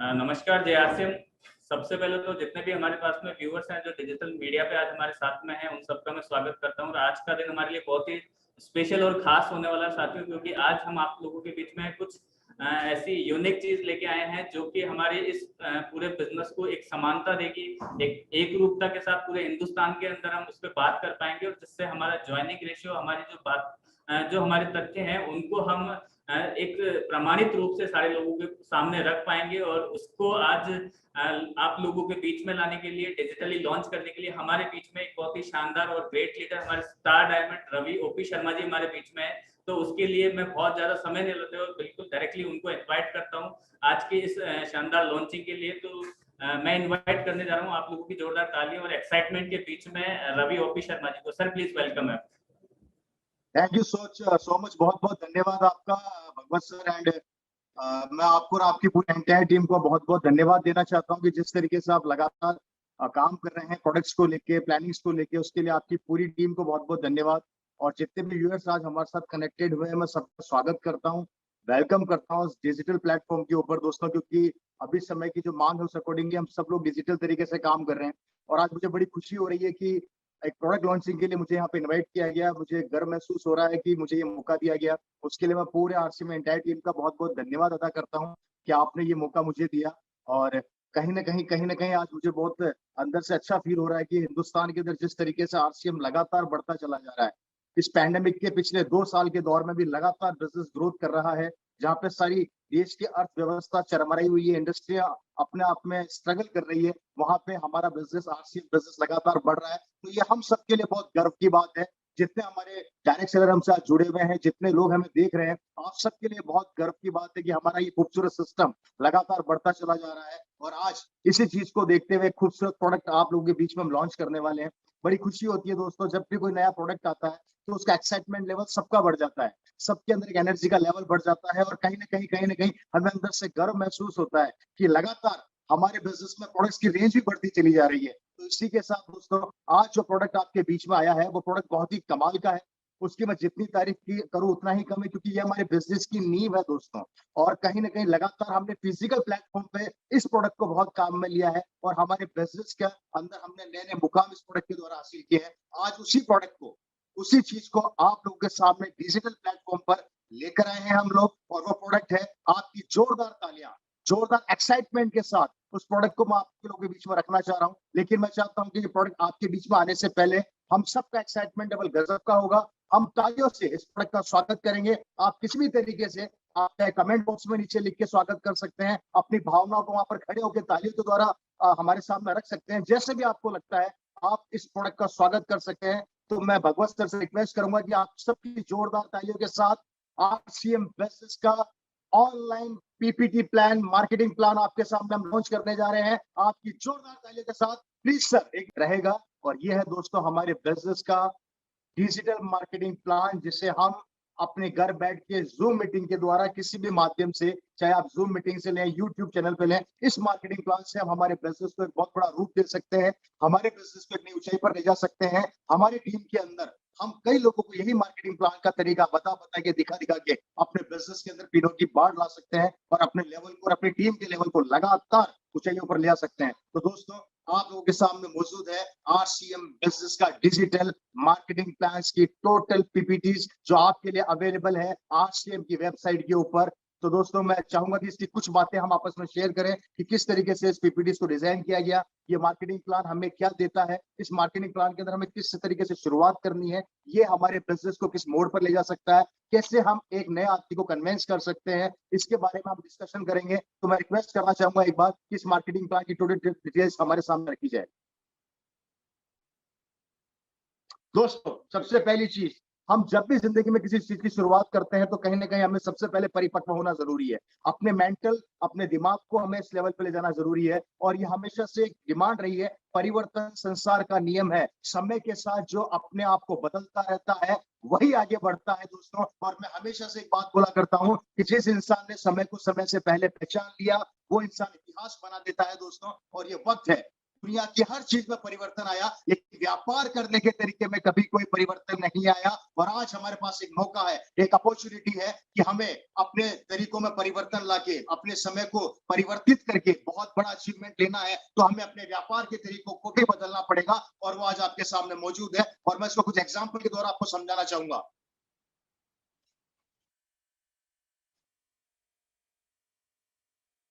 नमस्कार जय आसिम। सबसे पहले तो जितने भी हमारे पास में व्यूअर्स हैं जो डिजिटल मीडिया पे आज हमारे साथ में हैं, उन सबका मैं स्वागत करता हूँ। और आज का दिन हमारे लिए बहुत ही स्पेशल और खास होने वाला है साथियों, क्योंकि आज हम आप लोगों के बीच में कुछ ऐसी यूनिक चीज लेके आए हैं जो कि हमारे इस पूरे बिजनेस को एक समानता देगी, एक रूपता के साथ पूरे हिंदुस्तान के अंदर हम उस पर बात कर पाएंगे, और जिससे हमारा ज्वाइनिंग रेशियो, हमारी जो बात जो हमारे तथ्य हैं उनको हम एक प्रमाणित रूप से सारे लोगों के सामने रख पाएंगे। और उसको आज आप लोगों के बीच में लाने के लिए, डिजिटली लॉन्च करने के लिए हमारे बीच में एक बहुत ही शानदार और ग्रेट लीडर, हमारे स्टार डायमंड रवि ओपी शर्मा जी हमारे बीच में है। तो उसके लिए मैं बहुत ज्यादा समय नहीं लेते हुए बिल्कुल डायरेक्टली उनको इन्वाइट करता हूँ आज की इस शानदार लॉन्चिंग के लिए। तो मैं इन्वाइट करने जा रहा हूँ आप लोगों की जोरदार तालियों और एक्साइटमेंट के बीच में रवि ओपी शर्मा जी को। सर प्लीज वेलकम है। Thank you so much. बहुत बहुत धन्यवाद आपका भगवत सर। एंड मैं आपको और आपकी पूरी एंटायर टीम को बहुत बहुत धन्यवाद देना चाहता हूँ कि जिस तरीके से आप लगातार काम कर रहे हैं प्रोडक्ट्स को लेके, प्लानिंग्स को लेके, उसके लिए आपकी पूरी टीम को बहुत बहुत धन्यवाद। और जितने भी व्यूअर्स आज हमारे साथ कनेक्टेड हुए हैं, मैं सबका स्वागत करता हूँ, वेलकम करता हूँ डिजिटल प्लेटफॉर्म के ऊपर दोस्तों, क्योंकि अभी समय की जो मांग है उस अकॉर्डिंगली हम सब लोग डिजिटल तरीके से काम कर रहे हैं। और आज मुझे बड़ी खुशी हो रही है कि एक प्रोडक्ट लॉन्चिंग के लिए मुझे यहाँ पे इनवाइट किया गया। मुझे गर्व महसूस हो रहा है कि मुझे ये मौका दिया गया। उसके लिए मैं पूरे आरसी में एंटायर टीम का बहुत बहुत धन्यवाद अदा करता हूँ कि आपने ये मौका मुझे दिया। और कहीं ना कहीं आज मुझे बहुत अंदर से अच्छा फील हो रहा है कि हिंदुस्तान के अंदर जिस तरीके से आरसीएम लगातार बढ़ता चला जा रहा है, इस पैंडेमिक के पिछले 2 साल के दौर में भी लगातार बिजनेस ग्रोथ कर रहा है, जहाँ पे सारी देश की अर्थव्यवस्था चरमराई हुई है, इंडस्ट्रिया अपने आप में स्ट्रगल कर रही है, वहां पे हमारा बिजनेस, आरसीएम बिजनेस लगातार बढ़ रहा है। तो ये हम सबके लिए बहुत गर्व की बात है। जितने हमारे डायरेक्ट सेलर हमसे आज जुड़े हुए हैं, जितने लोग हमें देख रहे हैं, आप सबके लिए बहुत गर्व की बात है कि हमारा ये खूबसूरत सिस्टम लगातार बढ़ता चला जा रहा है। और आज इसी चीज को देखते हुए खूबसूरत प्रोडक्ट आप लोगों के बीच में हम लॉन्च करने वाले हैं। बड़ी खुशी होती है दोस्तों, जब भी कोई नया प्रोडक्ट आता है तो उसका एक्साइटमेंट लेवल सबका बढ़ जाता है, सबके अंदर एक एनर्जी का लेवल बढ़ जाता है। और कहीं ना कहीं हमें अंदर से गर्व महसूस होता है कि लगातार हमारे बिजनेस में प्रोडक्ट्स की रेंज भी बढ़ती चली जा रही है। तो इसी के साथ दोस्तों, आज जो प्रोडक्ट आपके बीच में आया है वो प्रोडक्ट बहुत ही कमाल का है। उसकी मैं जितनी तारीफ की करूं उतना ही कम है, क्योंकि ये हमारे बिजनेस की नींव है दोस्तों। और कहीं ना कहीं लगातार हमने फिजिकल प्लेटफॉर्म पे इस प्रोडक्ट को बहुत काम में लिया है, और हमारे बिजनेस के अंदर हमने नए नए मुकाम इस प्रोडक्ट के द्वारा हासिल किए हैं। आज उसी प्रोडक्ट को, उसी चीज को आप लोगों के सामने डिजिटल प्लेटफॉर्म पर लेकर आए हैं हम लोग। और वो प्रोडक्ट है, आपकी जोरदार तालियां, जोरदार एक्साइटमेंट के साथ उस प्रोडक्ट को मैं आपके लोगों के बीच में रखना चाह रहा हूं। लेकिन मैं चाहता हूं कि ये प्रोडक्ट आपके बीच में आने से पहले हम सबका एक्साइटमेंट डबल गजब का होगा। हम तालियों से इस प्रोडक्ट का स्वागत करेंगे। आप किसी भी तरीके से आप चाहे कमेंट बॉक्स में नीचे लिख के स्वागत कर सकते हैं, अपनी भावनाओं को वहां पर खड़े होकर तालियों के द्वारा हमारे सामने रख सकते हैं। जैसे भी आपको लगता है आप इस प्रोडक्ट का स्वागत कर सकते हैं। तो मैं भगवत सर से रिक्वेस्ट करूंगा कि आप सबकी जोरदार तालियों के साथ आरसीएम बिजनेस का online PPT plan, marketing plan आपके सामने हम लॉन्च करने जा रहे हैं। आपकी जोरदार तालियों के साथ प्लीज सर एक रहेगा। और ये है दोस्तों हमारे बिजनेस का डिजिटल मार्केटिंग प्लान, जिसे हम अपने घर बैठ के जूम मीटिंग के द्वारा किसी भी माध्यम से, चाहे आप जूम मीटिंग से लें, यूट्यूब चैनल पे लें, इस मार्केटिंग प्लान से हम हमारे बिजनेस को एक बहुत बड़ा रूप दे सकते हैं, हमारे बिजनेस को एक नई ऊंचाई पर ले जा सकते हैं। हमारी टीम के अंदर हम कई लोगों को यही मार्केटिंग प्लान का तरीका बता बता के, दिखा दिखा के अपने बिजनेस के अंदर पीनों की बाढ़ ला सकते हैं, और अपने लेवल को और अपनी टीम के लेवल को लगातार ऊंचाइयों पर ले आ सकते हैं। तो दोस्तों, आप लोगों के सामने मौजूद है आरसीएम बिजनेस का डिजिटल मार्केटिंग प्लान की टोटल पीपीटीज, जो आपके लिए अवेलेबल है आरसीएम की वेबसाइट के ऊपर। तो दोस्तों, मैं चाहूंगा कि इसकी कुछ बातें हम आपस में शेयर करें कि किस तरीके से इस पीपीटीज को डिजाइन किया गया, ये मार्केटिंग प्लान हमें क्या देता है, इस मार्केटिंग प्लान के अंदर हमें किस तरीके से शुरुआत करनी है, ये हमारे बिजनेस को किस मोड़ पर ले जा सकता है, कैसे हम एक नए आदमी को कन्विंस कर सकते हैं, इसके बारे में हम डिस्कशन करेंगे। तो मैं रिक्वेस्ट करना चाहूंगा एक बार कि इस मार्केटिंग प्लान की टोटल डिटेल्स हमारे सामने रखी जाए। दोस्तों, सबसे पहली चीज, हम जब भी जिंदगी में किसी चीज की शुरुआत करते हैं तो कहीं ना कहीं हमें सबसे पहले परिपक्व होना जरूरी है। अपने मेंटल, अपने दिमाग को हमें इस लेवल पे ले जाना जरूरी है। और ये हमेशा से एक डिमांड रही है, परिवर्तन संसार का नियम है। समय के साथ जो अपने आप को बदलता रहता है वही आगे बढ़ता है दोस्तों। और मैं हमेशा से एक बात बोला करता हूँ कि जिस इंसान ने समय को समय से पहले पहचान लिया, वो इंसान इतिहास बना देता है दोस्तों। और ये वक्त है दुनिया की हर चीज में परिवर्तन आया, लेकिन व्यापार करने के तरीके में कभी कोई परिवर्तन नहीं आया। और आज हमारे पास एक मौका है, एक अपॉर्चुनिटी है कि हमें अपने तरीकों में परिवर्तन लाके अपने समय को परिवर्तित करके बहुत बड़ा अचीवमेंट लेना है, तो हमें अपने व्यापार के तरीकों को भी बदलना पड़ेगा। और वो आज आपके सामने मौजूद है और मैं इसको कुछ एग्जाम्पल के द्वारा आपको समझाना चाहूंगा।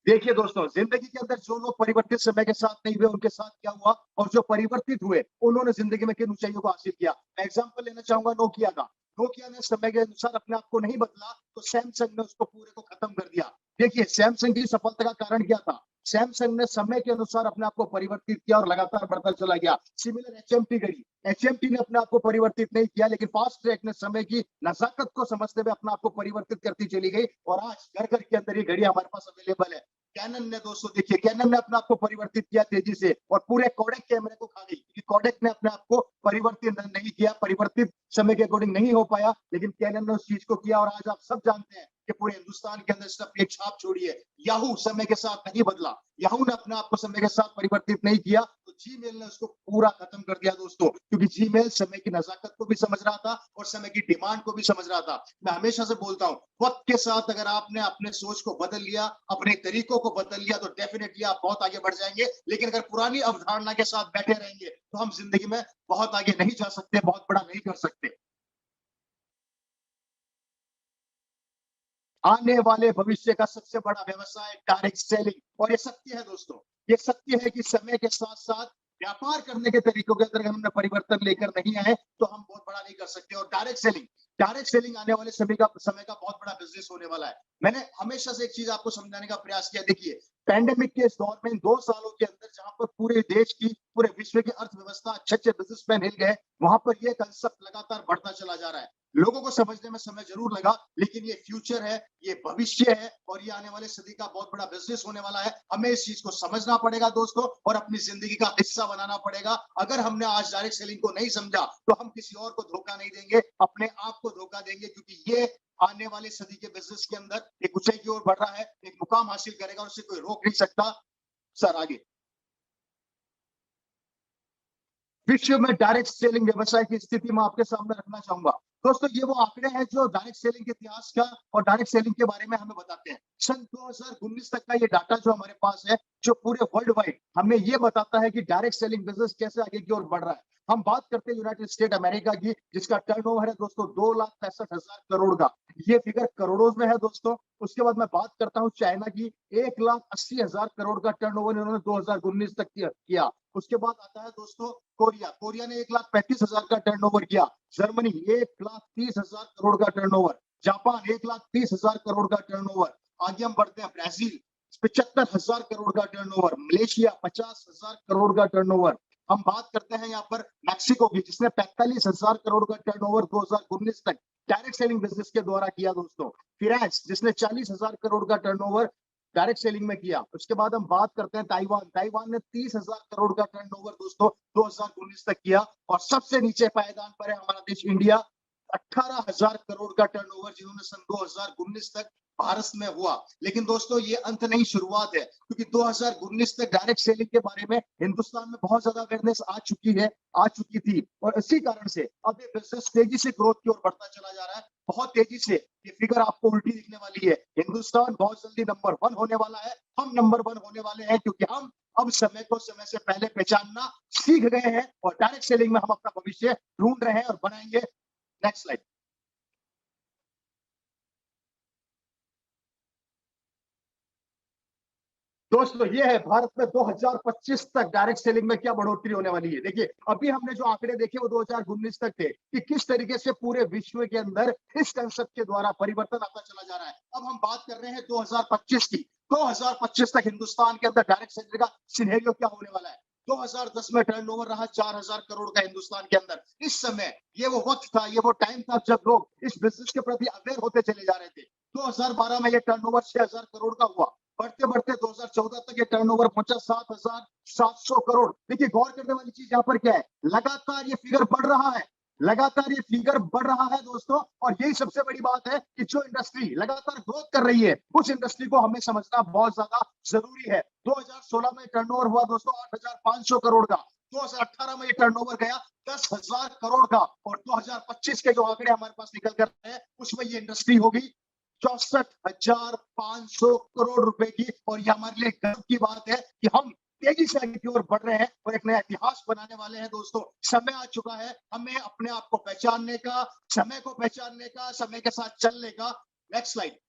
देखिए दोस्तों, जिंदगी के अंदर जो लोग परिवर्तित समय के साथ नहीं हुए, उनके साथ क्या हुआ, और जो परिवर्तित हुए, उन्होंने जिंदगी में किन ऊंचाइयों को हासिल किया। मैं एग्जांपल लेना चाहूंगा नोकिया का। नोकिया ने समय के अनुसार अपने आप को नहीं बदला, तो सैमसंग ने उसको पूरे को खत्म कर दिया। देखिए, सैमसंग की सफलता का कारण क्या था? सैमसंग ने समय के अनुसार अपने आप को परिवर्तित किया और लगातार बढ़ता चला गया। सिमिलर एचएमटी घड़ी, एचएमटी ने अपने आप को परिवर्तित नहीं किया, लेकिन फास्ट ट्रैक ने समय की नजाकत को समझते हुए अपने आप को परिवर्तित करती चली गई, और आज घर घर के अंदर ये घड़ी हमारे पास अवेलेबल है। कैनन ने, दोस्तों देखिए, कैनन ने अपने आप को परिवर्तित किया तेजी से और पूरे कोडेक कैमरे को खा गई, क्योंकि कोडेक ने अपने आप को परिवर्तित नहीं किया, परिवर्तित समय के अकॉर्डिंग नहीं हो पाया, लेकिन कैनन ने उस चीज को किया। और आज आप सब जानते हैं कि पूरे हिंदुस्तान के अंदर सिर्फ एक छाप छोड़ी है। याहू समय के साथ नहीं बदला, याहू ने अपने आप को समय के साथ परिवर्तित नहीं किया, तो जीमेल ने उसको पूरा खत्म कर दिया दोस्तों, क्योंकि जीमेल समय की नजाकत को भी समझ रहा था और समय की डिमांड को भी समझ रहा था। मैं हमेशा से बोलता हूं, वक्त के साथ अगर आपने अपने सोच को बदल लिया, अपने तरीकों को बदल लिया, तो डेफिनेटली आप बहुत आगे बढ़ जाएंगे। लेकिन अगर पुरानी अवधारणा के साथ बैठे रहेंगे, तो हम जिंदगी में बहुत आगे नहीं जा सकते, बहुत बड़ा नहीं कर सकते। आने वाले भविष्य का सबसे बड़ा व्यवसाय डायरेक्ट सेलिंग, और ये सत्य है दोस्तों, ये सत्य है कि समय के साथ साथ व्यापार करने के तरीकों के अंदर हमने परिवर्तन लेकर नहीं आए, तो हम बहुत बड़ा नहीं कर सकते। और डायरेक्ट सेलिंग आने वाले समय का बहुत बड़ा बिजनेस होने वाला है। मैंने हमेशा से एक चीज आपको समझाने का प्रयास किया। देखिए, पैंडेमिक के इस दौर में, इन 2 सालों के अंदर, जहां पर पूरे देश की, पूरे विश्व की अर्थव्यवस्था, अच्छे अच्छे बिजनेसमैन हिल गए, वहां पर यह कंसेप्ट लगातार बढ़ता चला जा रहा है। लोगों को समझने में समय जरूर लगा, लेकिन ये फ्यूचर है, ये भविष्य है, और ये आने वाले सदी का बहुत बड़ा बिजनेस होने वाला है। हमें इस चीज को समझना पड़ेगा दोस्तों, और अपनी जिंदगी का हिस्सा बनाना पड़ेगा। अगर हमने आज डायरेक्ट सेलिंग को नहीं समझा, तो हम किसी और को धोखा नहीं देंगे, अपने आप को धोखा देंगे, क्योंकि ये आने वाले सदी के बिजनेस के अंदर एक ऊंचाई की ओर बढ़ रहा है, एक मुकाम हासिल करेगा, और उसे कोई रोक नहीं सकता। सर आगे, विश्व में डायरेक्ट सेलिंग व्यवसाय की स्थिति मैं आपके सामने रखना चाहूंगा। दोस्तों, ये वो आंकड़े हैं जो डायरेक्ट सेलिंग के इतिहास का और डायरेक्ट सेलिंग के बारे में हमें बताते हैं। सन 2019 तक का ये डाटा जो हमारे पास है, जो पूरे वर्ल्ड वाइड हमें ये बताता है कि डायरेक्ट सेलिंग बिजनेस कैसे आगे की ओर बढ़ रहा है। हम बात करते हैं यूनाइटेड स्टेट अमेरिका की, जिसका टर्नओवर है दोस्तों 2,65,000 करोड़ का। ये फिगर करोड़ों में है दोस्तों। उसके बाद मैं बात करता हूँ चाइना की, 1,80,000 करोड़ का टर्नओवर इन्होंने 2019 तक किया। उसके बाद आता है दोस्तों कोरिया। कोरिया ने 1,35,000 का टर्नओवर किया। जर्मनी 1,30,000 करोड़ का टर्नओवर। जापान 1,30,000 करोड़ का टर्नओवर। आगे हम बढ़ते हैं, ब्राजील 75,000 करोड़ का टर्नओवर। मलेशिया 50,000 करोड़ का टर्नओवर। हम बात करते हैं यहाँ पर मैक्सिको की, जिसने 45,000 करोड़ का टर्नओवर 2019 तक डायरेक्ट सेलिंग बिजनेस के द्वारा किया दोस्तों। फ्रांस, जिसने 40,000 करोड़ का टर्नओवर डायरेक्ट सेलिंग में किया। उसके बाद हम बात करते हैं ताइवान। ताइवान ने 30,000 करोड़ का टर्नओवर दोस्तों 2019 तक किया। और सबसे नीचे पायदान पर है हमारा देश इंडिया, 18,000 करोड़ का टर्नओवर, जिन्होंने सन 2019 तक भारत में हुआ। लेकिन दोस्तों, ये अंत नहीं, शुरुआत है, क्योंकि 2019 तक डायरेक्ट सेलिंग के बारे में हिंदुस्तान में बहुत ज्यादा अवेयरनेस आ चुकी थी, और इसी कारण से अब ये बिजनेस तेजी से ग्रोथ की ओर बढ़ता चला जा रहा है, बहुत तेजी से। ये फिगर आपको उल्टी दिखने वाली है। हिंदुस्तान बहुत जल्दी नंबर 1 होने वाला है। हम नंबर 1 होने वाले हैं, क्योंकि हम अब समय को समय से पहले पहचानना सीख गए हैं, और डायरेक्ट सेलिंग में हम अपना भविष्य ढूंढ रहे हैं और बनाएंगे। Next slide. दोस्तों, ये है भारत में 2025 तक डायरेक्ट सेलिंग में क्या बढ़ोतरी होने वाली है। देखिए, अभी हमने जो आंकड़े देखे वो 2019 तक थे, कि किस तरीके से पूरे विश्व के अंदर इस कंसेप्ट के द्वारा परिवर्तन आता चला जा रहा है। अब हम बात कर रहे हैं 2025 की। 2025 तक हिंदुस्तान के अंदर डायरेक्ट सेलिंग का सिनेरियो क्या होने वाला है। 2010 में टर्नओवर रहा 4,000 करोड़ का हिंदुस्तान के अंदर। इस समय ये वो वक्त था, ये वो टाइम था, जब लोग इस बिजनेस के प्रति अवेयर होते चले जा रहे थे। 2012 में ये टर्नओवर 6,000 करोड़ का हुआ। बढ़ते बढ़ते 2014 तक ये टर्नओवर पहुंचा 7,700 करोड़। देखिए, गौर करने वाली चीज यहाँ पर क्या है, लगातार ये फिगर बढ़ रहा है। लगातार ये फिगर बढ़ रहा है दोस्तों, और यही सबसे बड़ी बात है कि जो इंडस्ट्री लगातार ग्रोथ कर रही है उस इंडस्ट्री को हमें समझना बहुत ज्यादा जरूरी है। 2016 में टर्नओवर हुआ दोस्तों 8,500 करोड़ का, 2018 में ये टर्नओवर गया 10,000 करोड़ का, और 2025 के जो आंकड़े हमारे पास निकल कर रहे हैं उसमें ये इंडस्ट्री होगी 64,500 करोड़ रुपए की। और ये हमारे लिए गर्व की बात है कि हम तेजी से आगे की ओर बढ़ रहे हैं और एक नया इतिहास बनाने वाले हैं दोस्तों। समय आ चुका है हमें अपने आप को पहचानने का, समय को पहचानने का, समय के साथ चलने का। Next slide.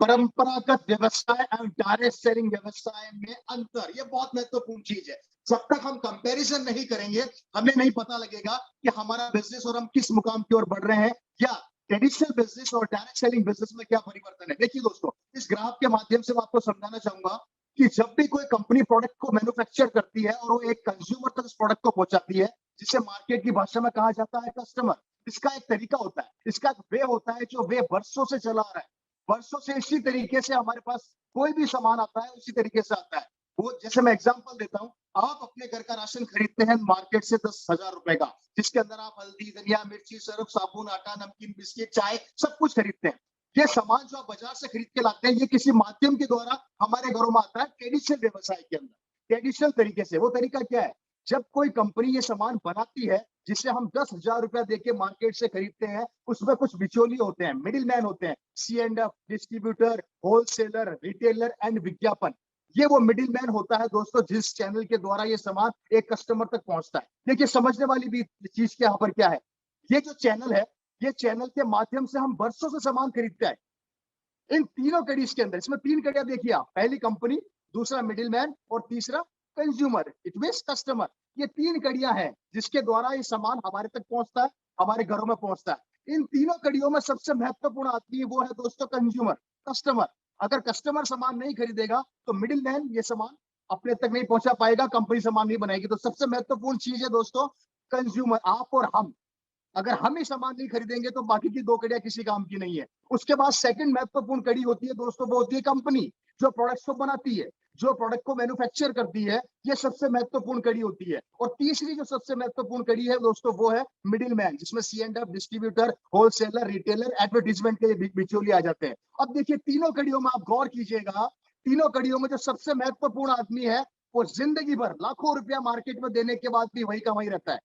परंपरागत व्यवसाय एवं डायरेक्ट सेलिंग व्यवसाय में अंतर, ये बहुत महत्वपूर्ण चीज है। जब तक हम कंपैरिजन नहीं करेंगे हमें नहीं पता लगेगा कि हमारा बिजनेस और हम किस मुकाम की ओर बढ़ रहे हैं, या ट्रेडिशनल बिजनेस और डायरेक्ट सेलिंग बिजनेस में क्या परिवर्तन है। देखिए दोस्तों, इस ग्राफ के माध्यम से मैं आपको समझाना चाहूंगा कि जब भी कोई कंपनी प्रोडक्ट को मैन्युफैक्चर करती है और वो एक कंज्यूमर तक उस प्रोडक्ट को पहुंचाती है, जिसे मार्केट की भाषा में कहा जाता है कस्टमर, इसका एक तरीका होता है, इसका एक वे होता है जो वे वर्षों से चला आ रहा है। वर्षों से इसी तरीके से हमारे पास कोई भी सामान आता है उसी तरीके से आता है। वो जैसे मैं एग्जांपल देता हूँ, आप अपने घर का राशन खरीदते हैं मार्केट से 10,000 रुपए का, जिसके अंदर आप हल्दी, धनिया, मिर्ची, सर्फ, साबुन, आटा, नमकीन, बिस्किट, चाय सब कुछ खरीदते हैं। ये सामान जो आप बाजार से खरीद के लाते हैं ये किसी माध्यम के द्वारा हमारे घरों में आता है ट्रेडिशनल व्यवसाय के अंदर, ट्रेडिशनल तरीके से। वो तरीका क्या है, जब कोई कंपनी ये सामान बनाती है जिसे हम 10,000 रुपया देके मार्केट से खरीदते हैं, उसमें कुछ बिचौलिए होते हैं, मिडिल मैन होते हैं, C&F, distributor, wholesaler, retailer and विज्ञापन। ये वो मिडिल मैन होता है दोस्तों जिस चैनल के द्वारा ये सामान एक कस्टमर तक पहुंचता है। देखिए समझने वाली भी चीज के यहाँ पर क्या है, ये जो चैनल है, ये चैनल के माध्यम से हम वर्षों से सामान खरीदते हैं। इन तीनों कड़ीज के अंदर, इसमें तीन कड़ियां देखिए आप, पहली कंपनी, दूसरा मिडिल मैन और तीसरा कंज्यूमर, इट मींस कस्टमर। ये तीन कड़ियां हैं जिसके द्वारा ये सामान हमारे तक पहुंचता है, हमारे घरों में पहुंचता है। इन तीनों कड़ियों में सबसे महत्वपूर्ण आदमी वो है दोस्तों कंज्यूमर, कस्टमर। अगर कस्टमर सामान नहीं खरीदेगा तो मिडिल मैन ये सामान अपने तक नहीं पहुंचा पाएगा, कंपनी सामान नहीं बनाएगी। तो सबसे महत्वपूर्ण चीज है दोस्तों कंज्यूमर, आप और हम। अगर हम ही सामान नहीं खरीदेंगे तो बाकी की दो कड़ियां किसी काम की नहीं है। उसके बाद सेकंड महत्वपूर्ण कड़ी होती है दोस्तों, वो होती है कंपनी, जो प्रोडक्ट्स को बनाती है, जो प्रोडक्ट को मैन्युफैक्चर करती है, ये सबसे महत्वपूर्ण कड़ी होती है। और तीसरी जो सबसे महत्वपूर्ण कड़ी है दोस्तों वो है मिडिल मैन, जिसमें C&F, distributor, wholesaler, retailer, advertisement के बिचौलिए आ जाते हैं। अब देखिए तीनों कड़ियों में आप गौर कीजिएगा, तीनों कड़ियों में जो सबसे महत्वपूर्ण आदमी है वो जिंदगी भर लाखों रुपया मार्केट में देने के बाद भी वही का वही रहता है।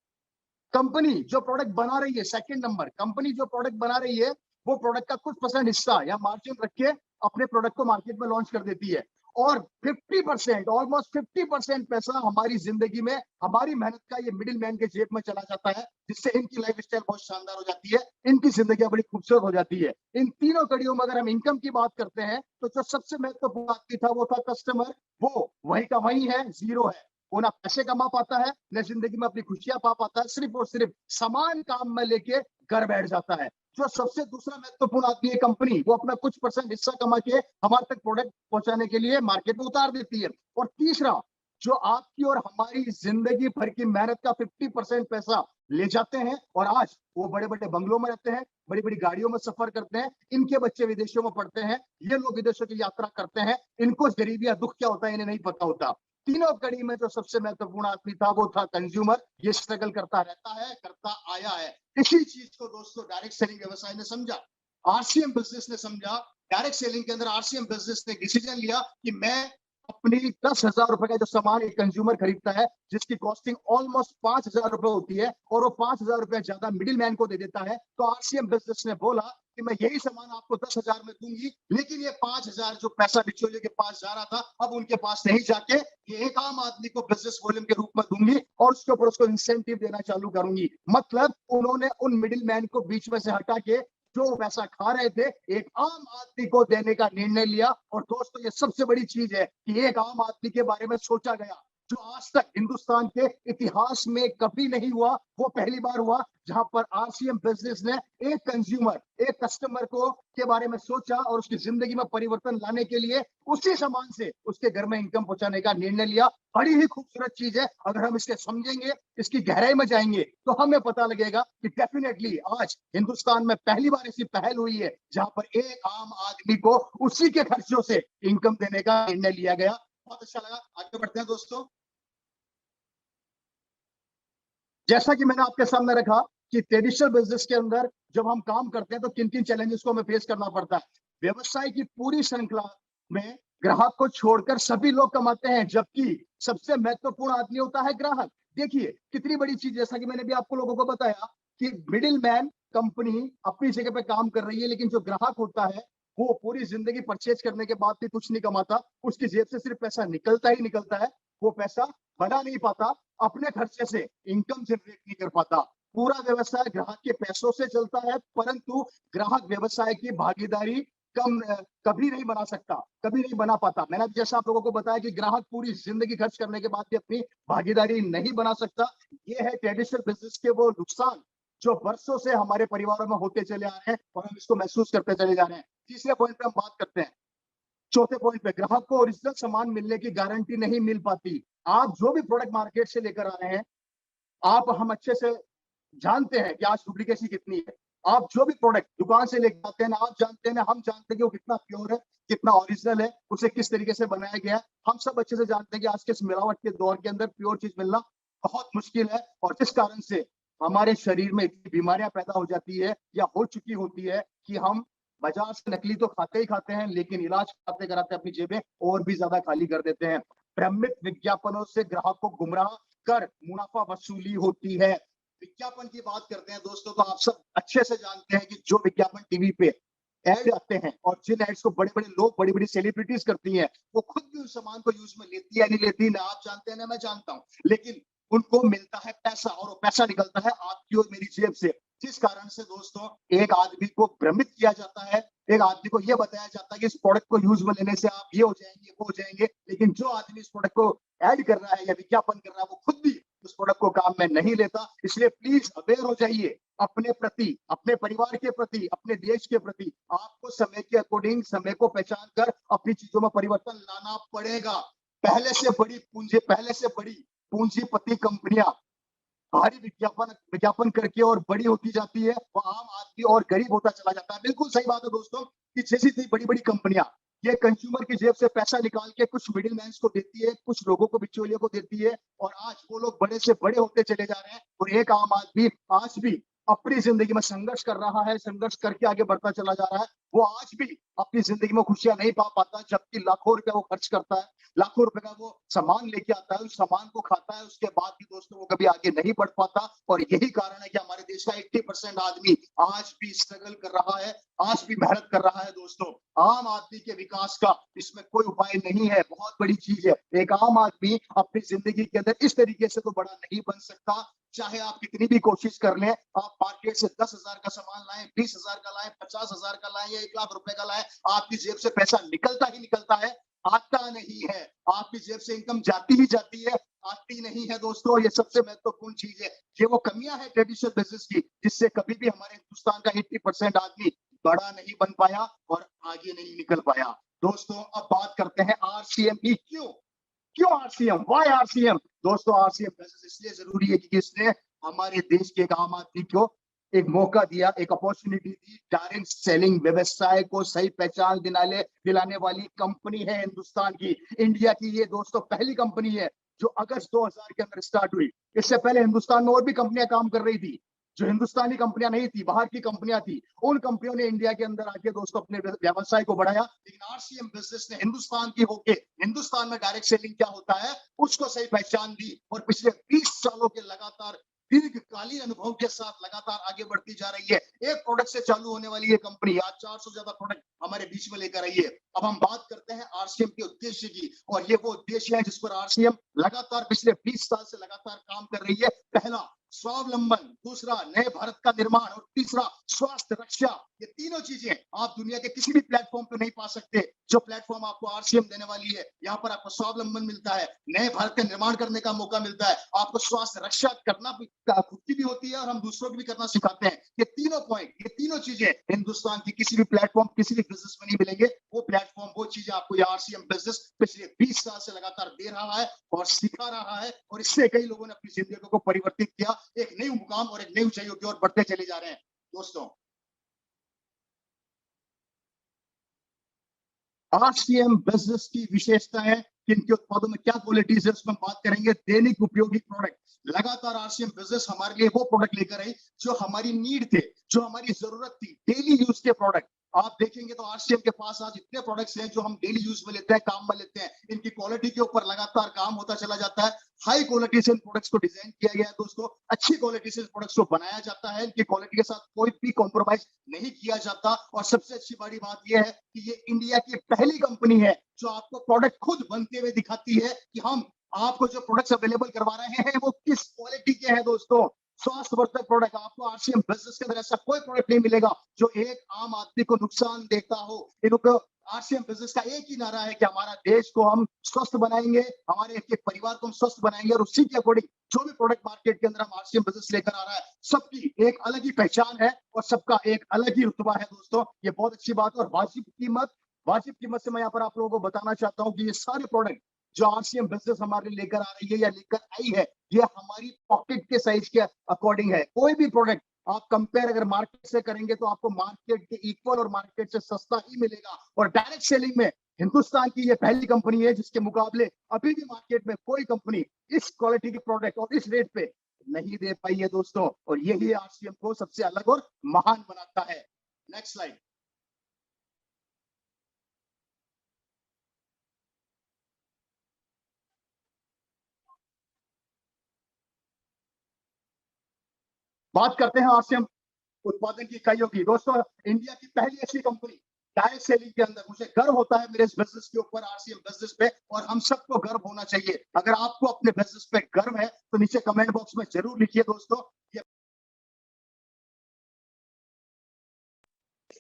कंपनी जो प्रोडक्ट बना रही है, सेकंड नंबर, कंपनी जो प्रोडक्ट बना रही है वो प्रोडक्ट का कुछ परसेंट हिस्सा या मार्जिन रख के अपने प्रोडक्ट को मार्केट में लॉन्च कर देती है। और 50%, ऑलमोस्ट 50% पैसा हमारी जिंदगी में हमारी मेहनत का ये मिडिल मैन के जेब में चला जाता है, जिससे इनकी लाइफ स्टाइल बहुत शानदार हो जाती है, इनकी जिंदगी बड़ी खूबसूरत हो जाती है। इन तीनों कड़ियों में अगर हम इनकम की बात करते हैं तो जो सबसे महत्वपूर्ण आदमी था वो था कस्टमर। वो वही का वही है, जीरो है। वो ना पैसे कमा पाता है, न जिंदगी में अपनी खुशियां पा पाता है, सिर्फ और सिर्फ सामान काम में लेके घर बैठ जाता है। जो सबसे दूसरा महत्वपूर्ण आदमी है कंपनी, वो अपना कुछ परसेंट हिस्सा कमा के हमारे तक प्रोडक्ट पहुंचाने के लिए मार्केट में उतार देती है। और तीसरा जो आपकी और हमारी जिंदगी भर की मेहनत का 50% पैसा ले जाते हैं, और आज वो बड़े बड़े बंगलों में रहते हैं, बड़ी बड़ी गाड़ियों में सफर करते हैं, इनके बच्चे विदेशों में पढ़ते हैं, ये लोग विदेशों की यात्रा करते हैं, इनको गरीबी या दुख क्या होता है इन्हें नहीं पता होता। तीनों कड़ी में जो सबसे महत्वपूर्ण आदमी था वो था कंज्यूमर। ये स्ट्रगल करता रहता है, करता आया है। इसी चीज को दोस्तों डायरेक्ट सेलिंग व्यवसाय ने समझा, RCM बिजनेस ने समझा। डायरेक्ट सेलिंग के अंदर RCM बिजनेस ने डिसीजन लिया कि मैं अपनी 10,000 रुपए का जो सामान एक कंज्यूमर खरीदता है, जिसकी कॉस्टिंग ऑलमोस्ट 5,000 रुपए होती है, और वो 5,000 रुपए ज्यादा मिडिल मैन को दे देता है, तो RCM बिजनेस ने बोला कि मैं यही सामान आपको 10,000 में दूंगी, लेकिन ये 5,000 जो पैसा बिचौलिए के पास जा रहा था अब उनके पास नहीं जाके ये एक आम आदमी को बिजनेस वॉल्यूम के रूप में दूंगी, और उसके ऊपर उसको इंसेंटिव देना चालू करूंगी। मतलब उन्होंने उन मिडिल मैन को बीच में से हटा के जो पैसा खा रहे थे एक आम आदमी को देने का निर्णय लिया। और दोस्तों ये सबसे बड़ी चीज है कि एक आम आदमी के बारे में सोचा गया, जो आज तक हिंदुस्तान के इतिहास में कभी नहीं हुआ। वो पहली बार हुआ जहां पर RCM बिजनेस ने एक कंज्यूमर, एक कस्टमर को के बारे में सोचा और उसकी जिंदगी में परिवर्तन लाने के लिए उसी सामान से उसके घर में इनकम पहुंचाने का निर्णय लिया। बड़ी ही खूबसूरत चीज है, अगर हम इसके समझेंगे, इसकी गहराई में जाएंगे तो हमें पता लगेगा कि डेफिनेटली आज हिंदुस्तान में पहली बार ऐसी पहल हुई है जहां पर एक आम आदमी को उसी के खर्चों से इनकम देने का निर्णय लिया गया। बहुत अच्छा लगा, आगे बढ़ते हैं दोस्तों। जैसा कि मैंने आपके सामने रखा कि ट्रेडिशनल बिजनेस के अंदर जब हम काम करते हैं तो किन किन चैलेंजेस को हमें फेस करना पड़ता है। व्यवसाय की पूरी श्रृंखला में ग्राहक को छोड़कर सभी लोग कमाते हैं, जबकि सबसे महत्वपूर्ण आदमी होता है ग्राहक। देखिए कितनी बड़ी चीज, जैसा कि मैंने भी आपको लोगों को बताया कि मिडिल मैन कंपनी अपनी जगह पे काम कर रही है, लेकिन जो ग्राहक होता है वो पूरी जिंदगी परचेज करने के बाद भी कुछ नहीं कमाता, उसकी जेब से सिर्फ पैसा निकलता ही निकलता है, वो पैसा बना नहीं पाता, अपने खर्चे से इनकम जनरेट नहीं कर पाता। पूरा व्यवसाय ग्राहक के पैसों से चलता है, परंतु ग्राहक व्यवसाय की भागीदारी कभी नहीं बना सकता, कभी नहीं बना पाता। मैंने जैसा आप लोगों को बताया कि ग्राहक पूरी जिंदगी खर्च करने के बाद भी अपनी भागीदारी नहीं बना सकता। ये है ट्रेडिशनल बिजनेस के वो नुकसान जो बरसों से हमारे परिवारों में होते चले आ रहे हैं और हम इसको महसूस करते चले जा रहे हैं। तीसरे पॉइंट पे हम बात करते हैं। चौथे पॉइंट पे, ग्राहक को ओरिजिनल सामान मिलने की गारंटी नहीं मिल पाती। आप जो भी प्रोडक्ट मार्केट से लेकर आ रहे हैं, आप हम अच्छे से जानते हैं कि आज डुप्लीकेसी कितनी है। आप जो भी प्रोडक्ट दुकान से लेकर आते हैं ना, आप जानते हैं ना, हम जानते हैं कि वो कितना प्योर है, कितना ओरिजिनल है, उसे किस तरीके से बनाया गया है। हम सब अच्छे से जानते हैं कि आज के इस मिलावट के दौर के अंदर प्योर चीज मिलना बहुत मुश्किल है, और जिस कारण से हमारे शरीर में इतनी बीमारियां पैदा हो जाती है या हो चुकी होती है कि हम बाजार से नकली तो खाते ही खाते हैं, लेकिन इलाज कराते कराते अपनी जेबें और भी ज्यादा खाली कर देते हैं। भ्रमित विज्ञापनों से ग्राहक को गुमराह कर मुनाफा वसूली होती है। विज्ञापन की बात करते हैं दोस्तों, तो आप सब अच्छे से जानते हैं कि जो विज्ञापन टीवी पे एड आते हैं और जिन एड्स को बड़े बड़े लोग, बड़ी बड़ी सेलिब्रिटीज करती हैं, वो खुद भी उस सामान को यूज में लेती है नहीं लेती, ना आप जानते हैं ना मैं जानता हूँ, लेकिन उनको मिलता है पैसा, और वो पैसा निकलता है आपकी और मेरी जेब से। जिस कारण से दोस्तों एक आदमी को भ्रमित किया जाता है, एक आदमी को यह बताया जाता है कि इस प्रोडक्ट को यूज में लेने से आप ये हो जाएंगे, वो हो जाएंगे, लेकिन जो आदमी इस प्रोडक्ट को ऐड कर रहा है या विज्ञापन कर रहा है, वो खुद भी उस प्रोडक्ट को काम में नहीं लेता। इसलिए प्लीज अवेयर हो जाइए अपने प्रति, अपने परिवार के प्रति, अपने देश के प्रति। आपको समय के अकॉर्डिंग, समय को पहचान कर अपनी चीजों में परिवर्तन लाना पड़ेगा। पहले से बड़ी पूंजीपति कंपनियां भारी विज्ञापन विज्ञापन करके और बड़ी होती जाती है, वो आम आदमी और गरीब होता चला जाता है। बिल्कुल सही बात है दोस्तों कि जैसी थी बड़ी बड़ी कंपनियां ये कंज्यूमर की जेब से पैसा निकाल के कुछ मिडिल मैन को देती है, कुछ लोगों को, बिचौलियों को देती है, और आज वो लोग बड़े से बड़े होते चले जा रहे हैं, और एक आम आदमी आज भी अपनी जिंदगी में संघर्ष कर रहा है, संघर्ष करके आगे बढ़ता चला जा रहा है। वो आज भी अपनी जिंदगी में खुशियां नहीं पा पाता, जबकि लाखों रुपए वो खर्च करता है, लाखों रुपए का वो सामान लेके आता है, उस सामान को खाता है, उसके बाद भी दोस्तों वो कभी आगे नहीं बढ़ पाता। और यही कारण है कि हमारे देश का 80% आदमी आज भी स्ट्रगल कर रहा है, आज भी मेहनत कर रहा है। दोस्तों आम आदमी के विकास का इसमें कोई उपाय नहीं है, बहुत बड़ी चीज है। एक आम आदमी अपनी जिंदगी के अंदर इस तरीके से तो बड़ा नहीं बन सकता, चाहे आप कितनी भी कोशिश कर लें। आप मार्केट से 10,000 का सामान लाएं, 20,000 का लाएं, 50,000 का लाएं या 1 लाख रुपए का लाएं, आपकी जेब से पैसा निकलता ही निकलता है, आता नहीं है। आपकी जेब से इनकम जाती ही जाती है, आती नहीं है। दोस्तों ये सबसे महत्वपूर्ण चीज है, ये वो कमियां है ट्रेडिशनल बिजनेस की, जिससे कभी भी हमारे हिंदुस्तान का 80% आदमी बड़ा नहीं बन पाया और आगे नहीं निकल पाया। दोस्तों अब बात करते हैं आरसीएम की। क्यों आरसीएम, वाई आरसीएम? दोस्तों आरसीएम बिजनेस इसलिए जरूरी है क्योंकि इसने हमारे देश के एक आम आदमी को एक मौका दिया, एक अपॉर्चुनिटी दी। डायरेक्ट सेलिंग व्यवसाय को सही पहचान दिलाने वाली कंपनी है हिंदुस्तान की, इंडिया की। ये दोस्तों पहली कंपनी है जो अगस्त 2000 के अंदर स्टार्ट हुई। इससे पहले हिंदुस्तान में और भी कंपनियां काम कर रही थी जो हिंदुस्तानी कंपनियां नहीं थी, बाहर की कंपनियां थी। उन कंपनियों ने इंडिया के अंदर आके दोस्तों अपने व्यवसाय को बढ़ाया, लेकिन आरसीएम बिजनेस ने हिंदुस्तान की होके हिंदुस्तान में डायरेक्ट सेलिंग क्या होता है उसको सही पहचान दी, और पिछले 20 सालों के लगातार दीर्घकालीन अनुभव के साथ लगातार आगे बढ़ती जा रही है। एक प्रोडक्ट से चालू होने वाली ये कंपनी आज 400 ज्यादा प्रोडक्ट हमारे बीच में लेकर आई है। अब हम बात करते हैं आरसीएम के उद्देश्य की, और ये वो उद्देश्य है जिस पर आरसीएम लगातार पिछले 20 साल से लगातार काम कर रही है। पहला स्वावलंबन, दूसरा नए भारत का निर्माण, और तीसरा स्वास्थ्य रक्षा। ये तीनों चीजें आप दुनिया के किसी भी प्लेटफॉर्म पे नहीं पा सकते जो प्लेटफॉर्म आपको आरसीएम देने वाली है। यहाँ पर आपको स्वावलंबन मिलता है, नए भारत का निर्माण करने का मौका मिलता है, आपको स्वास्थ्य रक्षा करना खुद की भी होती है और हम दूसरों की भी करना सिखाते हैं। ये तीनों पॉइंट, ये तीनों चीजें हिंदुस्तान की किसी भी प्लेटफॉर्म, किसी भी बिजनेस में नहीं मिलेंगे। वो प्लेटफॉर्म, वो चीजें आपको ये आरसीएम बिजनेस पिछले 20 साल से लगातार दे रहा है और सिखा रहा है, और इससे कई लोगों ने अपनी जिंदगी को परिवर्तित किया, एक नई मुकाम और एक नई ऊंचाइयों की ओर बढ़ते चले जा रहे हैं। दोस्तों आरसीएम बिजनेस की विशेषता है कि इनके उत्पादों में क्या क्वालिटीज है, उसमें हम बात करेंगे। दैनिक उपयोगी प्रोडक्ट, लगातार आरसीएम बिजनेस हमारे लिए वो प्रोडक्ट लेकर आई जो हमारी नीड थे, जो हमारी जरूरत थी, डेली यूज के प्रोडक्ट। आप देखेंगे तो आरसीएम के पास आज इतने प्रोडक्ट्स हैं जो हम डेली यूज में लेते हैं, काम में लेते हैं। इनकी क्वालिटी के ऊपर लगातार काम होता चला जाता है। हाई क्वालिटी से इन प्रोडक्ट्स को डिजाइन किया गया है दोस्तों, अच्छी क्वालिटी से इन प्रोडक्ट्स को बनाया जाता है। इनकी क्वालिटी के साथ कोई भी कॉम्प्रोमाइज नहीं किया जाता। और सबसे अच्छी बड़ी बात यह है कि ये इंडिया की पहली कंपनी है जो आपको प्रोडक्ट खुद बनते हुए दिखाती है कि हम आपको जो प्रोडक्ट्स अवेलेबल करवा रहे हैं वो किस क्वालिटी के हैं दोस्तों। स्वास्थ्यवर्धक प्रोडक्ट, आपको आरसीएम बिजनेस के अंदर ऐसा कोई प्रोडक्ट नहीं मिलेगा जो एक आम आदमी को नुकसान देता हो। इनको आरसीएम बिजनेस का एक ही नारा है कि हमारा देश को हम स्वस्थ बनाएंगे, हमारे एक परिवार को हम स्वस्थ बनाएंगे, और उसी के अकॉर्डिंग जो भी प्रोडक्ट मार्केट के अंदर हम आरसीएम बिजनेस लेकर आ रहा है, सबकी एक अलग ही पहचान है और सबका एक अलग ही रुतबा है दोस्तों। ये बहुत अच्छी बात है। और वाजिब कीमत से मैं यहाँ पर आप लोगों को बताना चाहता हूँ कि ये सारे प्रोडक्ट जो आरसीएम बिजनेस हमारे लेकर आ रही है या लेकर आई है, ये हमारी पॉकेट के साइज के अकॉर्डिंग है। कोई भी प्रोडक्ट आप कंपेयर अगर मार्केट से करेंगे तो आपको मार्केट के इक्वल और मार्केट से सस्ता ही मिलेगा। और डायरेक्ट सेलिंग में हिंदुस्तान की ये पहली कंपनी है जिसके मुकाबले अभी भी मार्केट में कोई कंपनी इस क्वालिटी के प्रोडक्ट और इस रेट पे नहीं दे पाई है दोस्तों। और यही आरसीएम को सबसे अलग और महान बनाता है। Next slide. बात करते हैं आरसीएम उत्पादन की इकाइयों की। दोस्तों, इंडिया की पहली ऐसी कंपनी डायरेक्ट सेलिंग के अंदर। मुझे गर्व होता है मेरे इस बिजनेस के ऊपर, आरसीएम बिजनेस पे, और हम सबको गर्व होना चाहिए। अगर आपको अपने बिजनेस पे गर्व है तो नीचे कमेंट बॉक्स में जरूर लिखिए दोस्तों। ये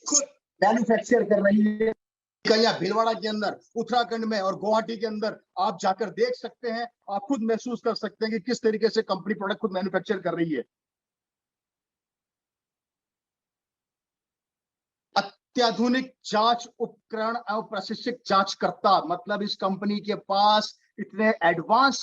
खुद मैन्युफैक्चर कर रही है इकाइयां भीलवाड़ा के अंदर, उत्तराखंड में और गुवाहाटी के अंदर। आप जाकर देख सकते हैं, आप खुद महसूस कर सकते हैं कि किस तरीके से कंपनी प्रोडक्ट खुद मैन्युफैक्चर कर रही है। अत्याधुनिक जांच उपकरण और प्रशिक्षित जांचकर्ता, मतलब इस कंपनी के पास इतने एडवांस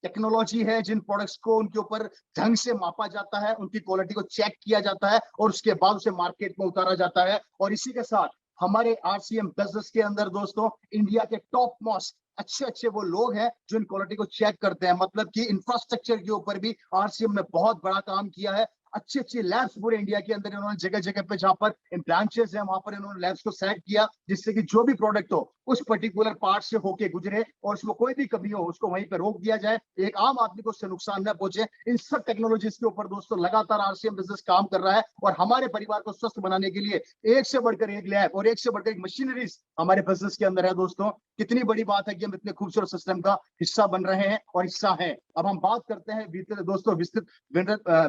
टेक्नोलॉजी है जिन प्रोडक्ट्स को उनके ऊपर ढंग से मापा जाता है, उनकी क्वालिटी को चेक किया जाता है और उसके बाद उसे मार्केट में उतारा जाता है। और इसी के साथ हमारे आरसीएम बिजनेस के अंदर दोस्तों इंडिया के टॉप मोस्ट अच्छे वो लोग हैं जो इन क्वालिटी को चेक करते हैं। मतलब कि इंफ्रास्ट्रक्चर के ऊपर भी आरसीएम ने बहुत बड़ा काम किया है। अच्छी लैब्स पूरे इंडिया के अंदर इन्होंने जगह जगह पे जहां पर ब्रांचेस है वहां पर इन्होंने लैब्स को सेट किया, जिससे कि जो भी प्रोडक्ट हो उस पर्टिकुलर पार्ट से होके गुजरे और उसमें कोई भी कमी हो उसको वहीं पे रोक दिया जाए, एक आम आदमी को उससे नुकसान न पहुंचे। इन सब टेक्नोलॉजीज के ऊपर दोस्तों लगातार आरसीएम बिजनेस काम कर रहा है और हमारे परिवार को स्वस्थ बनाने के लिए एक से बढ़कर एक लैब और एक से बढ़कर एक मशीनरीज हमारे बिजनेस के अंदर है दोस्तों। कितनी बड़ी बात है कि हम इतने खूबसूरत सिस्टम का हिस्सा बन रहे हैं और हिस्सा है। अब हम बात करते हैं दोस्तों विस्तृत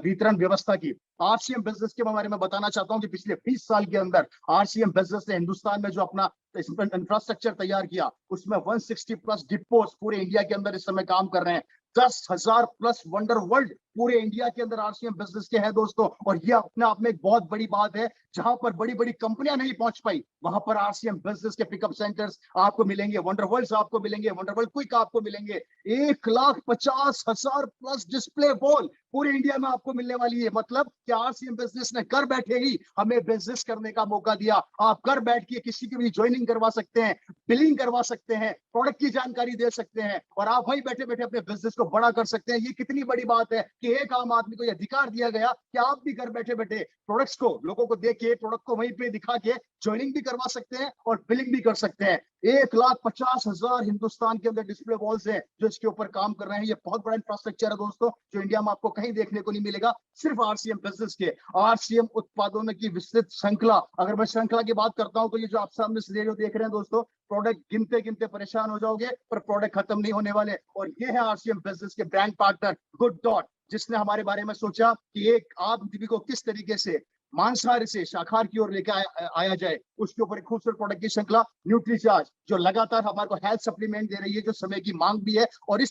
वितरण व्यवस्था की। आरसीएम बिजनेस के बारे में बताना चाहता हूं कि पिछले 20 साल के अंदर आरसीएम बिजनेस ने हिंदुस्तान में जो अपना इंफ्रास्ट्रक्चर तैयार किया उसमें 160 प्लस डिपोज पूरे इंडिया के अंदर इस समय काम कर रहे हैं। 10,000 प्लस वंडर वर्ल्ड पूरे इंडिया के अंदर आरसीएम बिजनेस के हैं दोस्तों। और ये अपने आप में एक बहुत बड़ी बात है, जहां पर बड़ी बड़ी कंपनियां नहीं पहुंच पाई वहां पर आरसीएम बिजनेस के पिकअप सेंटर्स आपको मिलेंगे, वंडर वर्ल्ड आपको मिलेंगे, वंडर वर्ल्ड क्विक आपको मिलेंगे। 1,50,000 प्लस डिस्प्ले वॉल पूरे इंडिया में आपको मिलने वाली है। मतलब कि आरसीएम बिजनेस ने घर बैठे ही हमें बिजनेस करने का मौका दिया। आप घर बैठ के किसी की भी ज्वाइनिंग करवा सकते हैं, बिलिंग करवा सकते हैं, प्रोडक्ट की जानकारी दे सकते हैं और आप वहीं बैठे बैठे अपने बिजनेस को बड़ा कर सकते हैं। ये कितनी बड़ी बात है कि एक आम आदमी को यह अधिकार दिया गया कि आप भी घर बैठे बैठे प्रोडक्ट्स को लोगों को देख के प्रोडक्ट को वहीं पे दिखा के ज्वाइनिंग भी करवा सकते हैं और बिलिंग भी कर सकते हैं। 1,50,000 हिंदुस्तान के अंदर डिस्प्ले वॉल्स हैं जो इसके ऊपर काम कर रहे हैं। ये बहुत बड़ा इंफ्रास्ट्रक्चर है दोस्तों जो इंडिया में आपको कहीं देखने को नहीं मिलेगा, सिर्फ आरसीएम बिजनेस के। आरसीएम उत्पादों की विस्तृत श्रृंखला, अगर मैं श्रृंखला की बात करता हूं तो ये जो आप सामने से जो देख रहे हैं दोस्तों, प्रोडक्ट गिनते गिनते परेशान हो जाओगे पर प्रोडक्ट खत्म नहीं होने वाले। और ये है आरसीएम बिजनेस के ब्रांड पार्टनर गुड डॉट, जिसने हमारे बारे में सोचा कि एक आदमी को किस तरीके से मांसाहारी से शाकाहार की ओर लेकर आया जाए। उसके ऊपर एक खूबसूरत प्रोडक्ट की श्रृंखला न्यूट्रीचार्ज जो लगातार हमारे को हेल्थ सप्लीमेंट दे रही है, जो समय की मांग भी है। और इस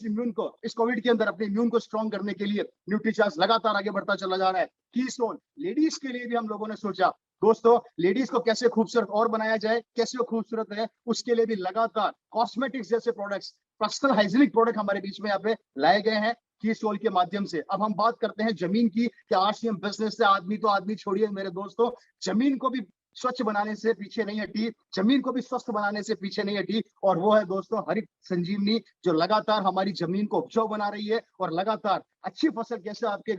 कोविड के अंदर अपने इम्यून को स्ट्रॉन्ग करने के लिए न्यूट्रीचार्ज लगातार आगे बढ़ता चला जा रहा है। कीस्टोन लेडीज के लिए भी हम लोगों ने सोचा दोस्तों, लेडीज को कैसे खूबसूरत और बनाया जाए, कैसे वो खूबसूरत है, उसके लिए भी लगातार कॉस्मेटिक्स जैसे प्रोडक्ट्स, पर्सनल हाइजीनिक प्रोडक्ट हमारे बीच में यहाँ पे लाए गए हैं कीस्टोन के माध्यम से। अब हम बात करते हैं जमीन की कि आरसीएम बिजनेस से आदमी तो आदमी छोड़िए मेरे दोस्तों, जमीन को भी स्वच्छ बनाने से पीछे नहीं हटी, जमीन को भी स्वस्थ बनाने से पीछे नहीं हटी, और वो है दोस्तों हरित संजीवनी, जो लगातार हमारी जमीन को उपजाऊ बना रही है और लगातार अच्छी फसल कैसे आपके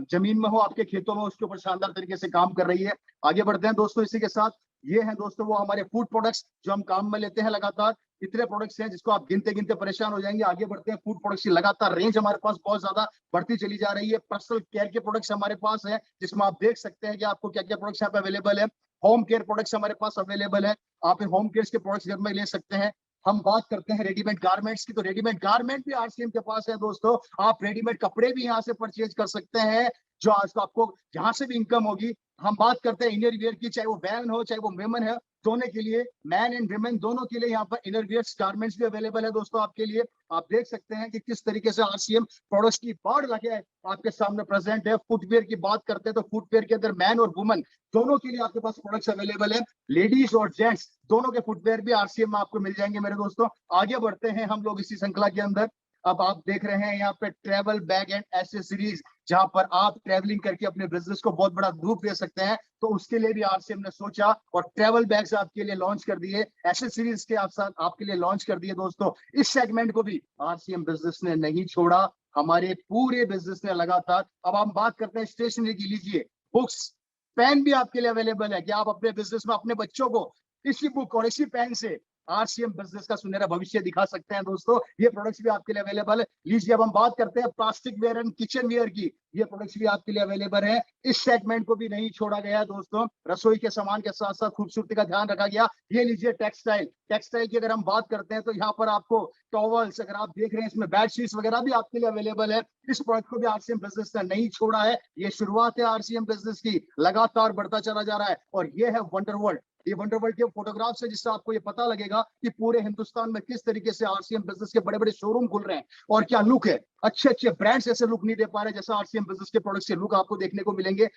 जमीन में हो, आपके खेतों में, उसके ऊपर शानदार तरीके से काम कर रही है। आगे बढ़ते हैं दोस्तों इसी के साथ। ये है दोस्तों वो हमारे फूड प्रोडक्ट्स जो हम काम में लेते हैं लगातार। इतने प्रोडक्ट्स हैं जिसको आप गिनते गिनते परेशान हो जाएंगे। आगे बढ़ते हैं, फूड प्रोडक्ट्स की लगातार रेंज हमारे पास बहुत ज्यादा बढ़ती चली जा रही है। पर्सनल केयर के प्रोडक्ट्स हमारे पास है, जिसमें आप देख सकते हैं कि आपको क्या क्या प्रोडक्ट्स यहाँ पे अवेलेबल है। होम केयर प्रोडक्ट्स हमारे पास अवेलेबल है, आप होम केयर के प्रोडक्ट्स घर में ले सकते हैं। हम बात करते हैं रेडीमेड गारमेंट्स की, तो रेडीमेड गारमेंट भी आरसीएम के पास है दोस्तों। आप रेडीमेड कपड़े भी यहाँ से परचेज कर सकते हैं, जो आज को आपको यहाँ से भी इनकम होगी। हम बात करते हैं इनर वियर की, चाहे वो मैन हो चाहे वो वेमन है, दोनों के लिए, मैन एंड वुमेन दोनों के लिए यहाँ पर इनर वियर गारमेंट्स भी अवेलेबल है दोस्तों आपके लिए। आप देख सकते हैं कि किस तरीके से आरसीएम प्रोडक्ट्स की बाढ़ लगे आपके सामने प्रेजेंट है। फुटवेयर की बात करते हैं तो फुटवेयर के अंदर मैन और वुमन दोनों के लिए आपके पास प्रोडक्ट्स अवेलेबल है। लेडीज और जेंट्स दोनों के फुटवेयर भी आरसीएम में आपको मिल जाएंगे मेरे दोस्तों। आगे बढ़ते हैं हम लोग इसी श्रृंखला के अंदर। अब आप देख रहे हैं यहाँ पे ट्रेवल बैग एंड एसेसरीज, जहां पर आप ट्रेवलिंग करके अपने बिजनेस को बहुत बड़ा रूप दे सकते हैं, तो उसके लिए भी आरसीएम ने सोचा और ट्रेवल बैग्स आपके लिए लॉन्च कर दिए, एसेसरीज के आप साथ आपके लिए लॉन्च कर दिए दोस्तों। इस सेगमेंट को भी आरसीएम बिजनेस ने नहीं छोड़ा, हमारे पूरे बिजनेस ने लगातार। अब हम बात करते हैं स्टेशनरी की, लीजिए बुक्स, पेन भी आपके लिए अवेलेबल है कि आप अपने बिजनेस में अपने बच्चों को इसी बुक और इसी पेन से आरसीएम बिजनेस का सुनहरा भविष्य दिखा सकते हैं दोस्तों। ये प्रोडक्ट्स भी आपके लिए अवेलेबल है। लीजिए अब हम बात करते हैं plastic ware and kitchen ware की, ये प्रोडक्ट्स भी आपके लिए अवेलेबल है। इस सेगमेंट को भी नहीं छोड़ा गया दोस्तों, रसोई के सामान के साथ साथ खूबसूरती का ध्यान रखा गया। ये लीजिए टेक्सटाइल, टेक्सटाइल की अगर हम बात करते हैं तो यहाँ पर आपको टॉवल्स, अगर आप देख रहे हैं इसमें बेडशीट्स वगैरह भी आपके लिए अवेलेबल है। इस प्रोडक्ट को भी आरसीएम बिजनेस ने नहीं छोड़ा है, ये शुरुआत है आरसीएम बिजनेस की, लगातार बढ़ता चला जा रहा है। और ये है वंडर वर्ल्ड, ये वंडर वर्ल्ड के फोटोग्राफ्स है, जिससे आपको ये पता लगेगा कि पूरे हिंदुस्तान में किस तरीके से आरसीएम बिजनेस के बड़े बड़े शोरूम खुल रहे हैं और क्या लुक है। अच्छे अच्छे ब्रांड्स ऐसे लुक नहीं दे पा रहे जैसा आरसीएम बिजनेस के प्रोडक्ट्स के लुक आपको देखने को मिलेंगे।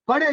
बड़े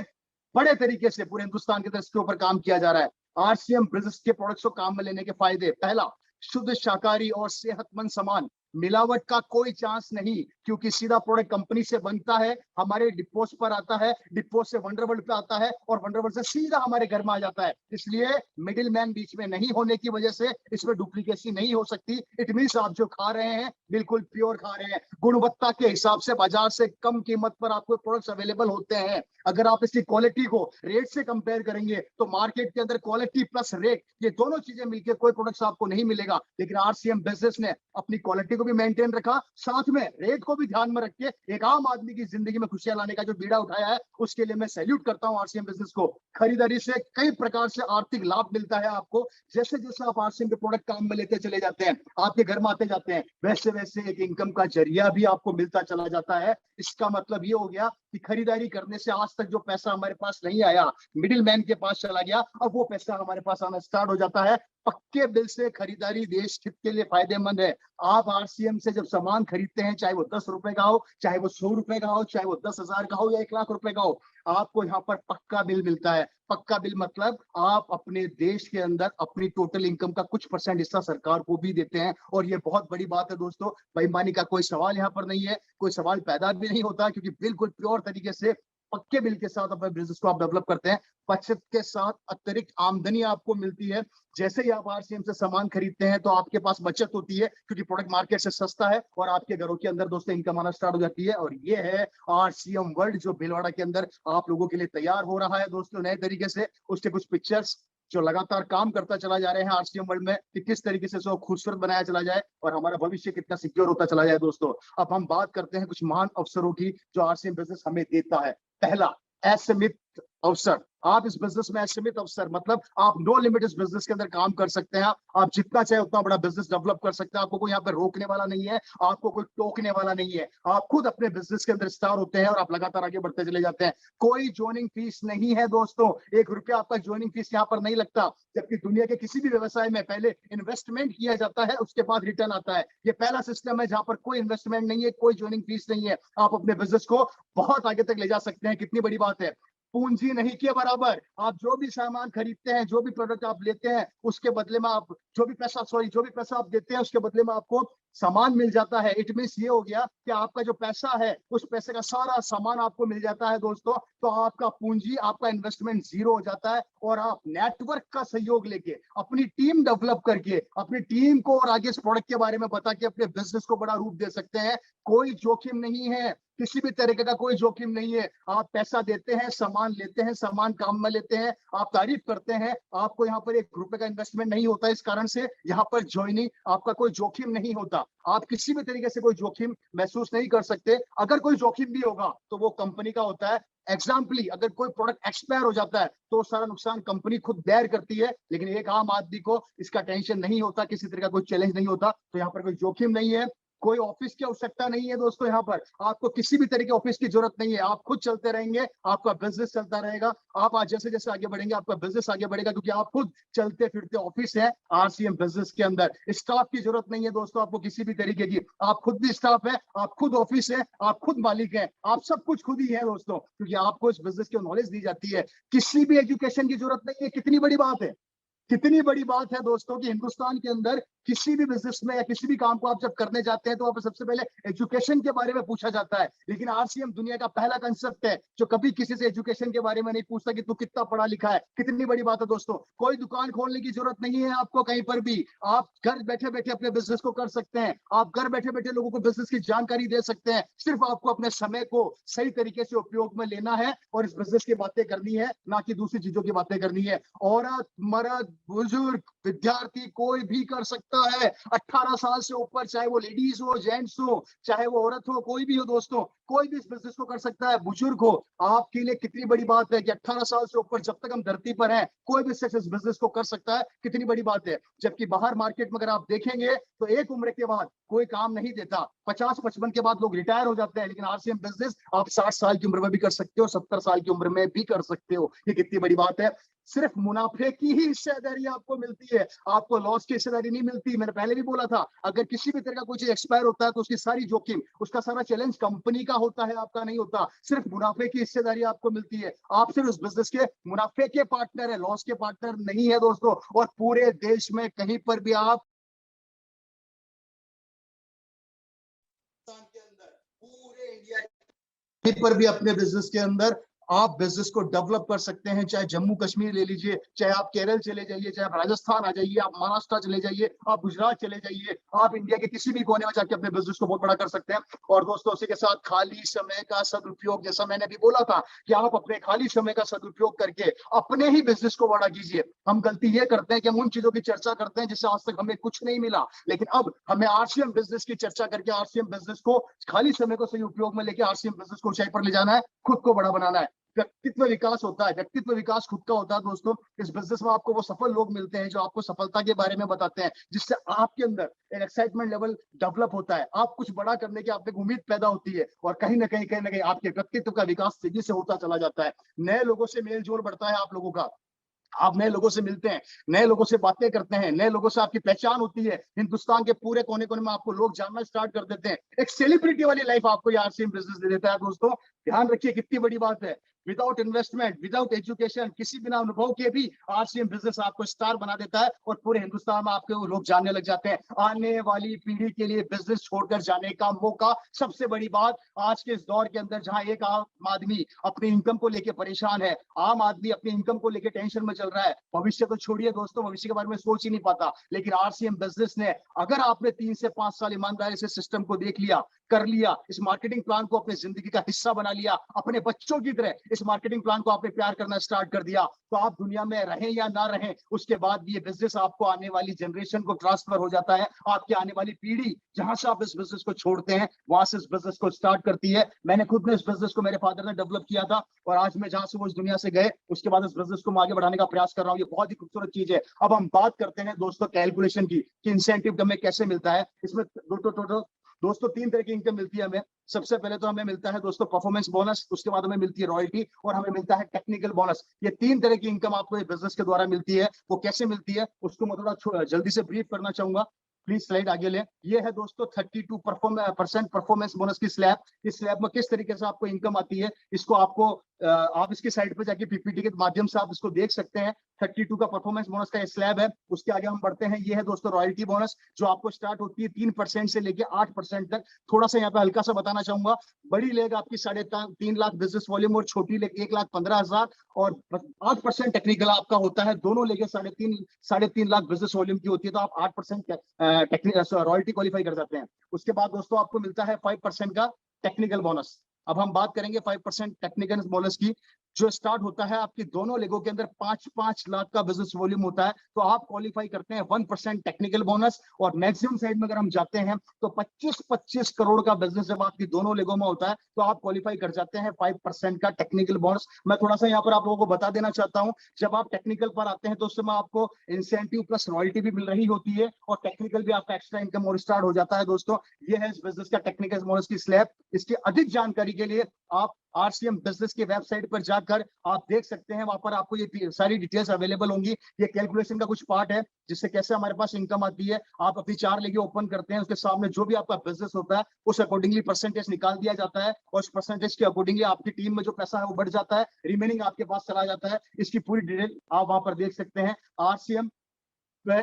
बड़े तरीके से पूरे हिंदुस्तान के अंदर इसके ऊपर काम किया जा रहा है। आरसीएम बिजनेस के प्रोडक्ट्स को काम में लेने के फायदे, पहला, शुद्ध शाकाहारी और सेहतमंद सामान, मिलावट का कोई चांस नहीं, क्योंकि सीधा प्रोडक्ट कंपनी से बनता है, हमारे डिपोज पर आता है, डिपोज से वंडरवर्ल्ड पे आता है और वंडरवर्ल्ड से सीधा हमारे घर में आ जाता है। इसलिए मिडिल मैन बीच में नहीं होने की वजह से इसमें डुप्लीकेसी नहीं हो सकती। इट मींस आप जो खा रहे हैं बिल्कुल प्योर खा रहे हैं, गुणवत्ता के हिसाब से बाजार से कम कीमत पर आपको प्रोडक्ट्स अवेलेबल होते हैं। अगर आप इसकी क्वालिटी को रेट से कंपेयर करेंगे तो मार्केट के अंदर क्वालिटी प्लस रेट, ये दोनों चीजें मिलकर कोई प्रोडक्ट्स आपको नहीं मिलेगा। लेकिन आरसीएम बिजनेस ने अपनी क्वालिटी को भी मेंटेन रखा, साथ में रेट को भी ध्यान में रख के एक आम आदमी की जिंदगी में खुशियां लाने का जो बीड़ा उठाया है, उसके लिए मैं सैल्यूट करता हूं आरसीएम बिजनेस को। खरीदारी से कई प्रकार से आर्थिक लाभ मिलता है आपको, जैसे जैसे आप आरसीएम के प्रोडक्ट काम में लेते चले जाते हैं, आपके घर में आते जाते हैं, वैसे वैसे एक इनकम का जरिया भी आपको मिलता चला जाता है। इसका मतलब ये हो गया कि खरीदारी करने से आज तक जो पैसा हमारे पास नहीं आया, मिडिल मैन के पास चला गया, अब वो पैसा हमारे पास आना स्टार्ट हो जाता है। पक्के बिल से खरीदारी देश हित के लिए फायदेमंद है। आप आरसीएम से जब सामान खरीदते हैं, चाहे वो 10 रुपए का हो, चाहे वो 100 रुपए का हो, चाहे वो 10,000 का हो या 1 लाख रुपए का हो, आपको यहाँ पर पक्का बिल मिलता है। पक्का बिल मतलब आप अपने देश के अंदर अपनी टोटल इनकम का कुछ % हिस्सा सरकार को भी देते हैं, और ये बहुत बड़ी बात है दोस्तों। बेईमानी का कोई सवाल यहाँ पर नहीं है, कोई सवाल पैदा भी नहीं होता, क्योंकि बिल्कुल प्योर तरीके से पक्के बिल के साथ अपने बिजनेस को आप डेवलप करते हैं। बचत के साथ अतिरिक्त आमदनी आपको मिलती है। जैसे ही आप आरसीएम से सामान खरीदते हैं तो आपके पास बचत होती है, क्योंकि प्रोडक्ट मार्केट से सस्ता है और आपके घरों के अंदर दोस्तों इनकम आना स्टार्ट हो जाती है। और ये है आरसीएम वर्ल्ड जो भीलवाड़ा के अंदर आप लोगों के लिए तैयार हो रहा है दोस्तों नए तरीके से। उसके कुछ पिक्चर्स जो लगातार काम करता चला जा रहे हैं आरसीएम वर्ल्ड में, कि किस तरीके से उसको खूबसूरत बनाया चला जाए और हमारा भविष्य कितना सिक्योर होता चला जाए दोस्तों। अब हम बात करते हैं कुछ महान अवसरों की जो आरसीएम बिजनेस हमें देता है। पहला, असीमित अवसर। आप इस बिजनेस में असीमित अवसर मतलब आप नो लिमिट इस बिजनेस के अंदर काम कर सकते हैं। आप जितना चाहे उतना बड़ा बिजनेस डेवलप कर सकते हैं। आपको कोई यहाँ पे रोकने वाला नहीं है, आपको कोई टोकने वाला नहीं है। आप खुद अपने बिजनेस के अंदर स्टार होते हैं और आप लगातार आगे बढ़ते चले जाते हैं। कोई ज्वाइनिंग फीस नहीं है दोस्तों, 1 रुपया आपका ज्वाइनिंग फीस यहाँ पर नहीं लगता। जबकि दुनिया के किसी भी व्यवसाय में पहले इन्वेस्टमेंट किया जाता है, उसके बाद रिटर्न आता है। ये पहला सिस्टम है जहां पर कोई इन्वेस्टमेंट नहीं है, कोई ज्वाइनिंग फीस नहीं है। आप अपने बिजनेस को बहुत आगे तक ले जा सकते हैं। कितनी बड़ी बात है। पूंजी नहीं के बराबर आप जो भी सामान खरीदते हैं, जो भी प्रोडक्ट आप लेते हैं, उसके बदले में आप जो भी पैसा आप देते हैं, उसके बदले में आपको सामान मिल जाता है, इट मीन्स ये हो गया कि आपका जो पैसा है उस पैसे का सारा सामान आपको मिल जाता है दोस्तों, तो आपका पूंजी, आपका इन्वेस्टमेंट जीरो हो जाता है और आप नेटवर्क का सहयोग लेके, अपनी टीम डेवलप करके, अपनी टीम को और आगे इस प्रोडक्ट के बारे में बता के अपने बिजनेस को बड़ा रूप दे सकते हैं। कोई जोखिम नहीं है, किसी भी तरीके का कोई जोखिम नहीं है। आप पैसा देते हैं, सामान लेते हैं, सामान काम में लेते हैं, आप तारीफ करते हैं, आपको यहाँ पर 1 रुपए का इन्वेस्टमेंट नहीं होता, इस कारण से यहाँ पर ज्वाइनिंग आपका कोई जोखिम नहीं होता। आप किसी भी तरीके से कोई जोखिम महसूस नहीं कर सकते। अगर कोई जोखिम भी होगा तो वो कंपनी का होता है। एग्जाम्पली, अगर कोई प्रोडक्ट एक्सपायर हो जाता है तो सारा नुकसान कंपनी खुद बेयर करती है, लेकिन एक आम आदमी को इसका टेंशन नहीं होता, किसी तरह का कोई चैलेंज नहीं होता। तो यहाँ पर कोई जोखिम नहीं है, कोई ऑफिस की आवश्यकता नहीं है दोस्तों। यहाँ पर आपको किसी भी तरह के ऑफिस की जरूरत नहीं है, आप खुद चलते रहेंगे, आपका बिजनेस चलता रहेगा। आप आज जैसे जैसे आगे बढ़ेंगे आपका बिजनेस आगे बढ़ेगा, क्योंकि आप खुद चलते फिरते ऑफिस है आरसीएम बिजनेस के अंदर। स्टाफ की जरूरत नहीं है दोस्तों आपको किसी भी तरीके की, आप खुद भी स्टाफ है, आप खुद ऑफिस है, आप खुद मालिक है, आप सब कुछ खुद ही है दोस्तों, क्योंकि आपको इस बिजनेस की नॉलेज दी जाती है। किसी भी एजुकेशन की जरूरत नहीं है। कितनी बड़ी बात है, कितनी बड़ी बात है दोस्तों कि हिंदुस्तान के अंदर किसी भी बिजनेस में या किसी भी काम को आप जब करने जाते हैं तो आप सबसे पहले एजुकेशन के बारे में पूछा जाता है। लेकिन आरसीएम दुनिया का पहला कंसेप्ट है जो कभी किसी से एजुकेशन के बारे में नहीं पूछता कि तू कितना पढ़ा लिखा है। कितनी बड़ी बात है दोस्तों। कोई दुकान खोलने की जरूरत नहीं है आपको कहीं पर भी, आप घर बैठे बैठे अपने बिजनेस को कर सकते हैं, आप घर बैठे बैठे लोगों को बिजनेस की जानकारी दे सकते हैं। सिर्फ आपको अपने समय को सही तरीके से उपयोग में लेना है और इस बिजनेस की बातें करनी है, ना कि दूसरी चीजों की बातें करनी है। औरत, मर्द, बुजुर्ग, विद्यार्थी, कोई भी कर सकता है। 18 साल से ऊपर, चाहे वो लेडीज हो, जेंट्स हो, चाहे वो औरत हो, कोई भी हो दोस्तों, कोई भी इस बिजनेस को कर सकता है। बुजुर्ग हो, आपके लिए कितनी बड़ी बात है कि 18 साल से ऊपर जब तक हम धरती पर हैं कोई भी शख्स इस बिजनेस को कर सकता है। कितनी बड़ी बात है। जबकि बाहर मार्केट में अगर आप देखेंगे तो एक उम्र के बाद कोई काम नहीं देता, 50-55 के बाद लोग रिटायर हो जाते हैं। लेकिन आरसीएम बिजनेस आप 60 साल की उम्र में भी कर सकते हो, 70 साल की उम्र में भी कर सकते हो। ये कितनी बड़ी बात है। सिर्फ मुनाफे की ही हिस्सेदारी आपको मिलती है, आपको लॉस की हिस्सेदारी नहीं मिलती। मैंने पहले भी बोला था, अगर किसी भी तरह का कोई चीज एक्सपायर होता है तो उसकी सारी जोखिम, उसका सारा चैलेंज कंपनी का होता है, आपका नहीं होता। सिर्फ मुनाफे की हिस्सेदारी आपको मिलती है। आप सिर्फ उस बिजनेस के मुनाफे के पार्टनर है, लॉस के पार्टनर नहीं है दोस्तों। और पूरे देश में कहीं पर भी आप के अंदर, पूरे इंडिया कहीं पर भी अपने बिजनेस के अंदर आप बिजनेस को डेवलप कर सकते हैं। चाहे जम्मू कश्मीर ले लीजिए, चाहे आप केरल चले जाइए, चाहे आप राजस्थान आ जाइए, आप महाराष्ट्र चले जाइए, आप गुजरात चले जाइए, आप इंडिया के किसी भी कोने में जाके अपने बिजनेस को बहुत बड़ा कर सकते हैं। और दोस्तों उसी के साथ खाली समय का सदुपयोग, जैसा मैंने भी बोला था कि आप अपने खाली समय का सदुपयोग करके अपने ही बिजनेस को बड़ा कीजिए। हम गलती ये करते हैं कि हम उन चीजों की चर्चा करते हैं जिससे आज तक हमें कुछ नहीं मिला, लेकिन अब हमें आरसीएम बिजनेस की चर्चा करके आरसीएम बिजनेस को खाली समय को सही उपयोग में लेके आरसीएम बिजनेस को ऊंचाई पर ले जाना है, खुद को बड़ा बनाना है। व्यक्तित्व विकास होता है, व्यक्तित्व विकास खुद का होता है दोस्तों। इस बिजनेस में आपको वो सफल लोग मिलते हैं जो आपको सफलता के बारे में बताते हैं, जिससे आपके अंदर एक एक्साइटमेंट लेवल डेवलप होता है, आप कुछ बड़ा करने की आप एक उम्मीद पैदा होती है, और कहीं ना कहीं आपके व्यक्तित्व का विकास तेजी से होता चला जाता है। नए लोगों से मेल जोल बढ़ता है आप लोगों का, आप नए लोगों से मिलते हैं, नए लोगों से बातें करते हैं, नए लोगों से आपकी पहचान होती है। हिंदुस्तान के पूरे कोने कोने में आपको लोग जानना स्टार्ट कर देते हैं। एक सेलिब्रिटी वाली लाइफ आपको ये आरसीएम बिजनेस दे देता है दोस्तों। ध्यान रखिए कितनी बड़ी बात है। विदाउट इन्वेस्टमेंट, विदाउट एजुकेशन, किसी बिना अनुभव के भी आरसीएम बिजनेस आपको स्टार बना देता है और पूरे हिंदुस्तान में आपके लोग जानने लग जाते हैं। आने वाली पीढ़ी के लिए बिजनेस छोड़कर जाने का मौका। सबसे बड़ी बात आज के इस दौर के अंदर जहां एक आम आदमी अपनी इनकम को लेकर परेशान है, आम आदमी अपनी इनकम को लेकर टेंशन में चल रहा है, भविष्य तो छोड़िए दोस्तों, भविष्य के बारे में सोच ही नहीं पाता। लेकिन आरसीएम बिजनेस ने, अगर आपने 3 से 5 साल ईमानदारी से सिस्टम को देख लिया, कर लिया, इस मार्केटिंग प्लान को अपनी जिंदगी का हिस्सा बना लिया, अपने बच्चों की तरह इस मार्केटिंग प्लान को आपने प्यार करना स्टार्ट कर दिया, तो आप दुनिया में रहें या ना रहें, उसके बाद भी ये बिजनेस आपको आने वाली जनरेशन को ट्रांसफर हो जाता है। आपकी आने वाली पीढ़ी जहां से आप इस बिजनेस को छोड़ते हैं वहां से इस बिजनेस को स्टार्ट करती है। मैंने खुद ने इस बिजनेस को, मेरे फादर ने डेवलप किया था, और आज मैं जहां से वो इस दुनिया से गए उसके बाद इस बिजनेस को मैं आगे बढ़ाने का प्रयास कर रहा हूँ। ये बहुत ही खूबसूरत चीज है। अब हम बात करते हैं दोस्तों कैलकुलेशन की, कि इंसेंटिव हमें कैसे मिलता है। इसमें दोस्तों 3 तरह की इनकम मिलती है हमें। सबसे पहले तो हमें मिलता है दोस्तों परफॉर्मेंस बोनस, उसके बाद हमें मिलती है रॉयल्टी, और हमें मिलता है टेक्निकल बोनस। ये 3 तरह की इनकम आपको ये बिजनेस के द्वारा मिलती है। वो कैसे मिलती है उसको मैं थोड़ा जल्दी से ब्रीफ करना चाहूंगा। प्लीज स्लाइड आगे लें। ये है दोस्तों 32% परफॉर्मेंस बोनस की स्लैब। इस स्लैब में किस तरीके से आपको इनकम आती है, इसको आपको आप इसकी साइड पे जाके पीपीटी के माध्यम से आप इसको देख सकते हैं। 32 का परफॉर्मेंस बोनस का स्लैब है। उसके आगे हम बढ़ते हैं, ये है दोस्तों रॉयल्टी बोनस, जो आपको स्टार्ट होती है 3% से लेके 8% तक। थोड़ा सा यहाँ पे हल्का सा बताना चाहूंगा, बड़ी लेग आपकी 3.5 लाख बिजनेस वॉल्यूम और छोटी लेग 1,15,000 और 8% टेक्निकल आपका होता है। दोनों लेगे 3.5 लाख बिजनेस वॉल्यूम की होती है, तो आप 8% टेक्निकल रॉयल्टी क्वालिफाई कर जाते हैं। उसके बाद दोस्तों आपको मिलता है 5% का टेक्निकल बोनस। अब हम बात करेंगे 5% टेक्निकल बोनस की, जो स्टार्ट होता है आपकी दोनों लेगों के अंदर 5-5 लाख का बिजनेस वॉल्यूम होता है, तो आप क्वालिफाई करते हैं 1% टेक्निकल बोनस। और मैक्सिमम साइड में अगर हम जाते हैं तो 25-25 करोड़ का बिजनेस जब आपकी दोनों लेगों में होता है, तो आप क्वालिफाई कर जाते हैं 5% का टेक्निकल बोनस। मैं थोड़ा सा यहाँ पर आप लोगों को बता देना चाहता हूँ, जब आप टेक्निकल पर आते हैं तो उस समय आपको इंसेंटिव प्लस रॉयल्टी भी मिल रही होती है, और टेक्निकल भी आपका एक्स्ट्रा इनकम और स्टार्ट हो जाता है। दोस्तों ये है इस बिजनेस का टेक्निकल बोनस की स्लैब। इसकी अधिक जानकारी के लिए आप आरसीएम बिजनेस की वेबसाइट पर जाकर आप देख सकते हैं, वहां पर आपको ये सारी डिटेल्स अवेलेबल होंगी। ये कैलकुलेशन का कुछ पार्ट है, जिससे कैसे हमारे पास इनकम आती है। आप अपनी 4 लेगे ओपन करते हैं, उसके सामने जो भी आपका बिजनेस होता है उस अकॉर्डिंगली परसेंटेज निकाल दिया जाता है, और उस परसेंटेज के अकॉर्डिंगली आपकी टीम में जो पैसा है वो बढ़ जाता है, रिमेनिंग आपके पास चला जाता है। इसकी पूरी डिटेल आप वहां पर देख सकते हैं। आरसीएम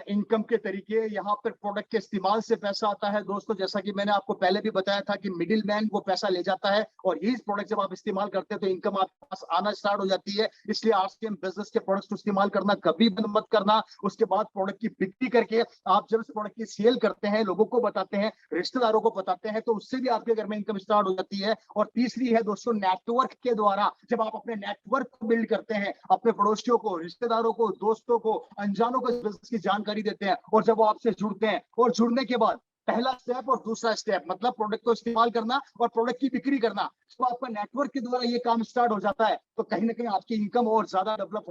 इनकम के तरीके, यहाँ पर प्रोडक्ट के इस्तेमाल से पैसा आता है। दोस्तों जैसा कि मैंने आपको पहले भी बताया था कि मिडिल मैन वो पैसा ले जाता है, और ये प्रोडक्ट जब आप इस्तेमाल करते हैं तो इनकम आपके पास आना स्टार्ट हो जाती है। इसलिए आरसीएम बिजनेस के प्रोडक्ट्स को इस्तेमाल करना कभी बंद मत करना। उसके बाद प्रोडक्ट की बिक्री करके आप जब इस प्रोडक्ट की सेल करते हैं, लोगों को बताते हैं, रिश्तेदारों को बताते हैं, तो उससे भी आपके घर में इनकम स्टार्ट हो जाती है। और तीसरी है दोस्तों नेटवर्क के द्वारा, जब आप अपने नेटवर्क को बिल्ड करते हैं, अपने पड़ोसियों को, रिश्तेदारों को, दोस्तों को, अनजानों को इस बिजनेस की जानकारी देते हैं, और जब वो आपसे जुड़ते हैं, और जुड़ने के बाद पहला स्टेप और दूसरा स्टेप मतलब प्रोडक्ट को इस्तेमाल करना और प्रोडक्ट की बिक्री करना, तो आपका नेटवर्क के द्वारा ये काम स्टार्ट हो जाता है, तो कहीं ना कहीं आपकी इनकम और ज्यादा डेवलप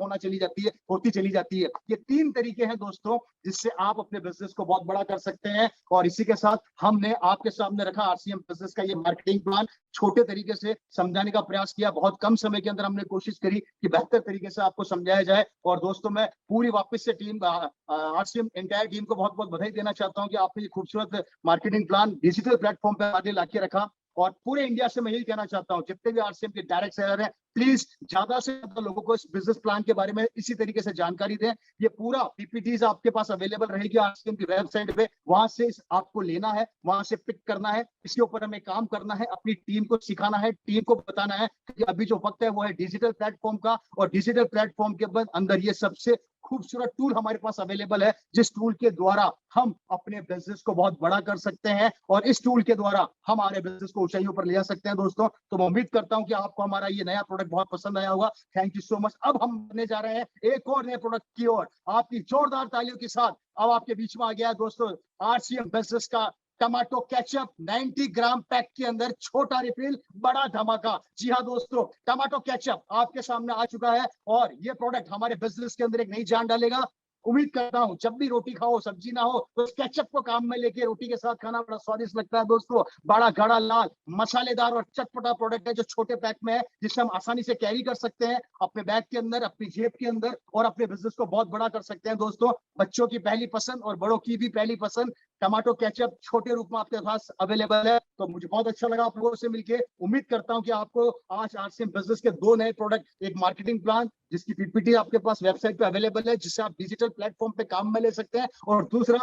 होती चली जाती है। ये 3 तरीके हैं दोस्तों, जिससे आप अपने बिजनेस को बहुत बड़ा कर सकते हैं। और इसी के साथ हमने आपके सामने रखा आरसीएम बिजनेस का ये मार्केटिंग प्लान, छोटे तरीके से समझाने का प्रयास किया। बहुत कम समय के अंदर हमने कोशिश करी कि बेहतर तरीके से आपको समझाया जाए। और दोस्तों मैं पूरी वापस से टीम आरसीएम एंटायर टीम को बहुत बहुत बधाई देना चाहता हूँ कि आपने ये खूबसूरत मार्केटिंग प्लान डिजिटल प्लेटफॉर्म पे आगे लाके रखा। और पूरे इंडिया से मैं यही कहना चाहता हूँ, जितने भी आरसीएम के डायरेक्ट सेलर हैं, प्लीज ज्यादा से ज्यादा लोगों को इस बिजनेस प्लान के बारे में इसी तरीके से जानकारी दें। ये पूरा पीपीटीज आपके पास अवेलेबल रहेगी आरसीएम की वेबसाइट पे, वहां से आपको लेना है, वहां से पिक करना है, इसके ऊपर हमें काम करना है, अपनी टीम को सिखाना है, टीम को बताना है कि अभी जो वक्त है वो है डिजिटल प्लेटफॉर्म का। और डिजिटल प्लेटफॉर्म के बाद अंदर ये सबसे खूबसूरत टूल हमारे पास अवेलेबल है, जिस टूल के द्वारा हम अपने बिजनेस को बहुत बड़ा कर सकते हैं, और इस टूल के द्वारा हम हमारे बिजनेस को ऊंचाइयों पर ले जा सकते हैं। दोस्तों तो मैं उम्मीद करता हूं कि आपको हमारा ये नया प्रोडक्ट बहुत पसंद आया होगा। Thank you so much. अब हम बढ़ने जा रहे हैं एक और नए प्रोडक्ट की ओर, आपकी जोरदार तालियों के साथ अब आपके बीच में आ गया है दोस्तों आरसीएम बिजनेस का टमाटो केचप 90 ग्राम पैक के अंदर, छोटा रिफिल बड़ा धमाका। जी हाँ दोस्तों, टमाटो केचप आपके सामने आ चुका है, और ये प्रोडक्ट हमारे बिजनेस के अंदर एक नई जान डालेगा। उम्मीद करता हूं जब भी रोटी खाओ, सब्जी ना हो, तो केचप को काम में लेके रोटी के साथ खाना बड़ा स्वादिष्ट लगता है। दोस्तों बड़ा गाढ़ा लाल मसालेदार और चटपटा प्रोडक्ट है, जो छोटे पैक में है, जिसे हम आसानी से कैरी कर सकते हैं अपने बैग के अंदर, अपनी जेब के अंदर, और अपने बिजनेस को बहुत बड़ा कर सकते हैं। दोस्तों बच्चों की पहली पसंद और बड़ों की भी पहली पसंद टमाटो केचप छोटे रूप में आपके पास अवेलेबल है। तो मुझे बहुत अच्छा लगा आप लोगों से मिलकर। उम्मीद करता हूं कि आपको आज आरसीएम बिजनेस के 2 नए प्रोडक्ट, एक मार्केटिंग प्लान जिसकी पीपीटी आपके पास वेबसाइट पे अवेलेबल है, जिससे आप डिजिटल प्लेटफॉर्म पे काम में ले सकते हैं, और दूसरा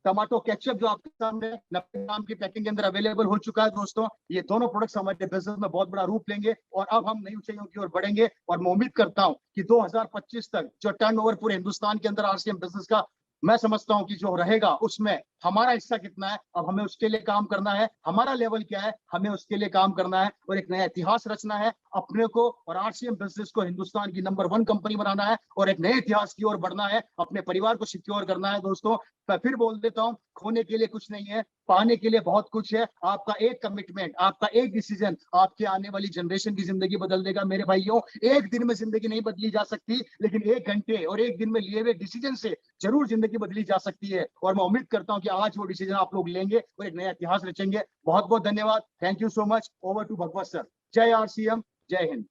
टमाटो केचप जो आपके सामने 90 ग्राम की पैकिंग के अंदर अवेलेबल हो चुका है। दोस्तों ये दोनों प्रोडक्ट्स हमारे बिजनेस में बहुत बड़ा रूप लेंगे, और अब हम नई ऊंचाइयों की ओर बढ़ेंगे। और मैं उम्मीद करता हूं कि 2025 तक जो टर्नओवर पूरे हिंदुस्तान के अंदर आरसीएम बिजनेस का मैं समझता हूं कि जो रहेगा, उसमें हमारा हिस्सा कितना है, अब हमें उसके लिए काम करना है। हमारा लेवल क्या है, हमें उसके लिए काम करना है, और एक नया इतिहास रचना है अपने को, और आरसीएम बिजनेस को हिंदुस्तान की नंबर 1 कंपनी बनाना है, और एक नए इतिहास की ओर बढ़ना है, अपने परिवार को सिक्योर करना है। दोस्तों मैं फिर बोल देता हूं, खोने के लिए कुछ नहीं है, पाने के लिए बहुत कुछ है। आपका एक कमिटमेंट, आपका एक डिसीजन आपके आने वाली जनरेशन की जिंदगी बदल देगा। मेरे भाइयों, एक दिन में जिंदगी नहीं बदली जा सकती, लेकिन 1 घंटे और 1 दिन में लिए हुए डिसीजन से जरूर जिंदगी बदली जा सकती है। और मैं उम्मीद करता हूं कि आज वो डिसीजन आप लोग लेंगे और एक नया इतिहास रचेंगे। बहुत बहुत धन्यवाद। Thank you so much. Over to Bhagwat sir. जय आरसीएम, जय हिंद।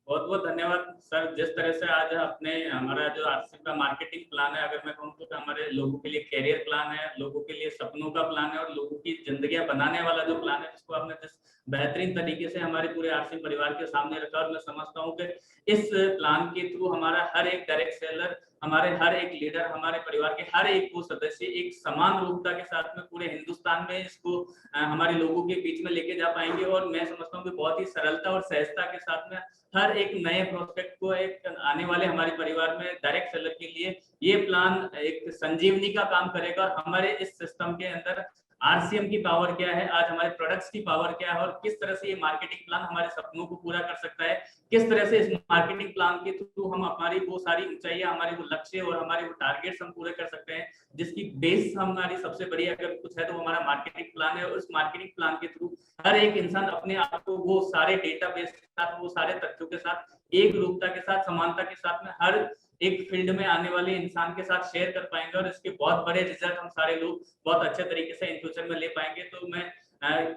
बहुत बहुत धन्यवाद सर। जिस तरह से आज अपने हमारा जो आरसीएम का मार्केटिंग प्लान है, अगर मैं कहूँ तो हमारे लोगों के लिए कैरियर प्लान है, लोगों के लिए सपनों का प्लान है और लोगों की जिंदगियां बनाने वाला जो प्लान है, जिसको आपने जिस बेहतरीन तरीके से हमारे पूरे आरसीएम परिवार के सामने रखा, और मैं समझता हूँ कि इस प्लान के थ्रू हमारा हर एक डायरेक्ट सेलर, हमारे हर एक लीडर, हमारे परिवार के हर एक वो सदस्य एक समान रूपता के साथ में पूरे हिंदुस्तान में इसको हमारे लोगों के बीच में लेके जा पाएंगे। और मैं समझता हूँ कि बहुत ही सरलता और सहजता के साथ में हर एक नए प्रोस्पेक्ट को, एक आने वाले हमारे परिवार में डायरेक्ट सेलर के लिए ये प्लान एक संजीवनी का काम करेगा। और हमारे इस सिस्टम के अंदर आरसीएम की पावर क्या है, आज हमारे प्रोडक्ट्स की पावर क्या है, और किस तरह से ये मार्केटिंग प्लान हमारे सपनों को पूरा कर सकता है, किस तरह से इस मार्केटिंग प्लान के थ्रू हम हमारी वो सारी ऊंचाइयां, हमारे वो लक्ष्य और हमारे वो टारगेट्स हम पूरे कर सकते हैं, जिसकी बेस हमारी सबसे बड़ी अगर कुछ है तो हमारा मार्केटिंग प्लान है। और उस मार्केटिंग प्लान के थ्रू हर एक इंसान अपने आप को वो सारे डेटाबेस के साथ, वो सारे तथ्यों के साथ, एक रूपता के साथ, समानता के साथ में हर एक फील्ड में आने वाले इंसान के साथ शेयर कर पाएंगे, और इसके बहुत बड़े रिजल्ट हम सारे लोग बहुत अच्छे तरीके से इन फ्यूचर में ले पाएंगे। तो मैं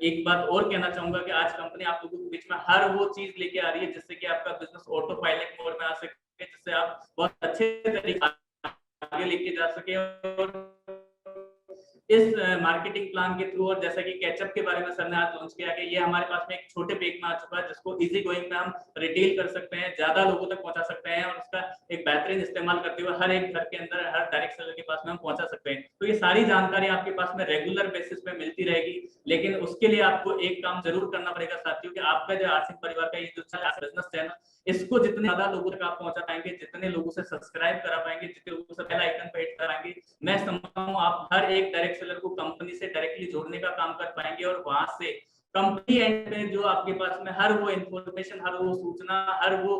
एक बात और कहना चाहूंगा कि आज कंपनी आप लोगों के बीच में हर वो चीज लेके आ रही है जिससे कि आपका बिजनेस ऑटो पायलट मोड में आ सके, जिससे आप बहुत अच्छे तरीके आगे लेके जा सके। और इस मार्केटिंग प्लान के थ्रू, और जैसा कि कैचअप के बारे में सर ने आज लॉन्च किया कि ये हमारे पास में एक छोटे पैक में आ चुका है, जिसको इजी गोइंग में हम रिटेल कर सकते हैं, ज्यादा लोगों तक पहुंचा सकते हैं, और उसका एक बेहतरीन इस्तेमाल करते हुए हर एक घर के अंदर, हर डायरेक्ट सेलर के पास में हम पहुंचा सकते हैं। तो ये सारी जानकारी आपके पास में रेगुलर बेसिस पे मिलती रहेगी, लेकिन उसके लिए आपको एक काम जरूर करना पड़ेगा साथियों, कि आपका जो आरसीएम परिवार का ये जो बिजनेस चैनल, इसको जितने ज्यादा लोगों तक आप पहुंचा पाएंगे, जितने लोगों से सब्सक्राइब करा पाएंगे, जितने लोगों से बेल आइकन पे हिट कराएंगे, मैं समझता हूँ आप हर एक डायरेक्ट सेलर को कंपनी से डायरेक्टली जोड़ने का काम कर पाएंगे। और वहां से कंपनी एंड में जो आपके पास में हर वो इंफॉर्मेशन, हर वो सूचना, हर वो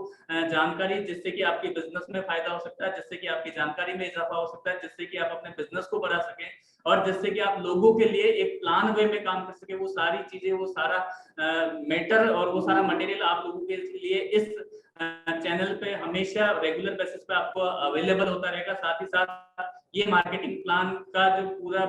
जानकारी, जिससे कि आपके बिजनेस में फायदा हो सकता है, जिससे कि आपकी जानकारी में इजाफा हो सकता है, जिससे कि आप अपने बिजनेस को बढ़ा सकें, और जिससे कि आप लोगों के लिए एक प्लान वे में काम कर सके, वो सारी चीजें, वो सारा मैटर और वो सारा मटेरियल आप लोगों के लिए इस चैनल पे हमेशा रेगुलर बेसिस पे आपको अवेलेबल होता रहेगा। साथ ही साथ ये मार्केटिंग प्लान का जो पूरा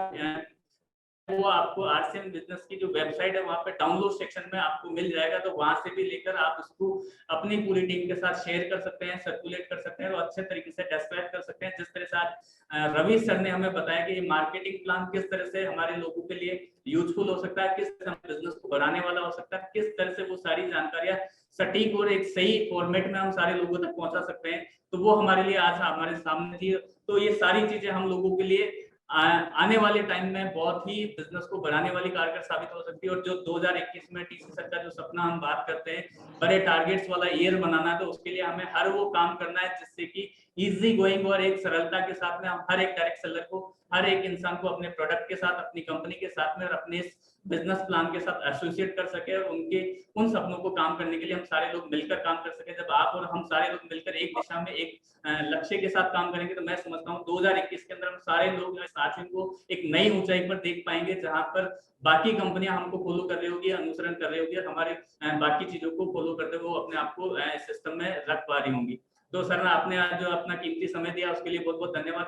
वो आपको आरसीएम बिजनेस की जो वेबसाइट है वहां पे डाउनलोड सेक्शन में आपको मिल जाएगा। तो वहां से भी लेकर आप इसको अपनी पूरी टीम के साथ शेयर कर सकते हैं, सर्कुलेट कर सकते हैं, और अच्छे तरीके से डिस्क्राइब कर सकते हैं। जिस तरह से आज रवि सर ने हमें बताया कि ये मार्केटिंग प्लान किस तरह से हमारे लोगों के लिए यूजफुल हो सकता है, किस तरह से बिजनेस को बढ़ाने वाला हो सकता है, किस तरह से वो सारी जानकारियां सटीक और एक सही फॉर्मेट में हम सारे लोगों तक पहुंचा सकते हैं, तो वो हमारे लिए आज हमारे सामने थी। तो ये सारी चीजें हम लोगों के लिए आने वाले टाइम में बहुत ही बिजनेस को बढ़ाने वाली कारगर साबित हो सकती है। और जो 2021 में टीसी सर का जो सपना हम बात करते हैं, बड़े टारगेट्स वाला ईयर बनाना है, तो उसके लिए हमें हर वो काम करना है जिससे कि इजी गोइंग और एक सरलता के साथ में हम हर एक डायरेक्ट सेलर को, हर एक इंसान को अपने प्रोडक्ट के साथ, अपनी कंपनी के साथ में और अपने बिजनेस प्लान के साथ एसोसिएट कर सके, और उनके उन सपनों को काम करने के लिए हम सारे लोग मिलकर काम कर सके। जब आप और हम सारे लोग मिलकर एक दिशा में, एक लक्ष्य के साथ काम करेंगे, तो मैं समझता हूँ 2021 के अंदर हम सारे लोग साथियों को एक नई ऊंचाई पर देख पाएंगे, जहां पर बाकी कंपनियां हमको फॉलो कर रही होगी, अनुसरण कर रही होगी, और हमारे बाकी चीजों को फॉलो करते हुए वो अपने आप को सिस्टम में रख पा रही होंगी। तो सर, आपने आज जो अपना कीमती समय दिया उसके लिए बहुत बहुत धन्यवाद।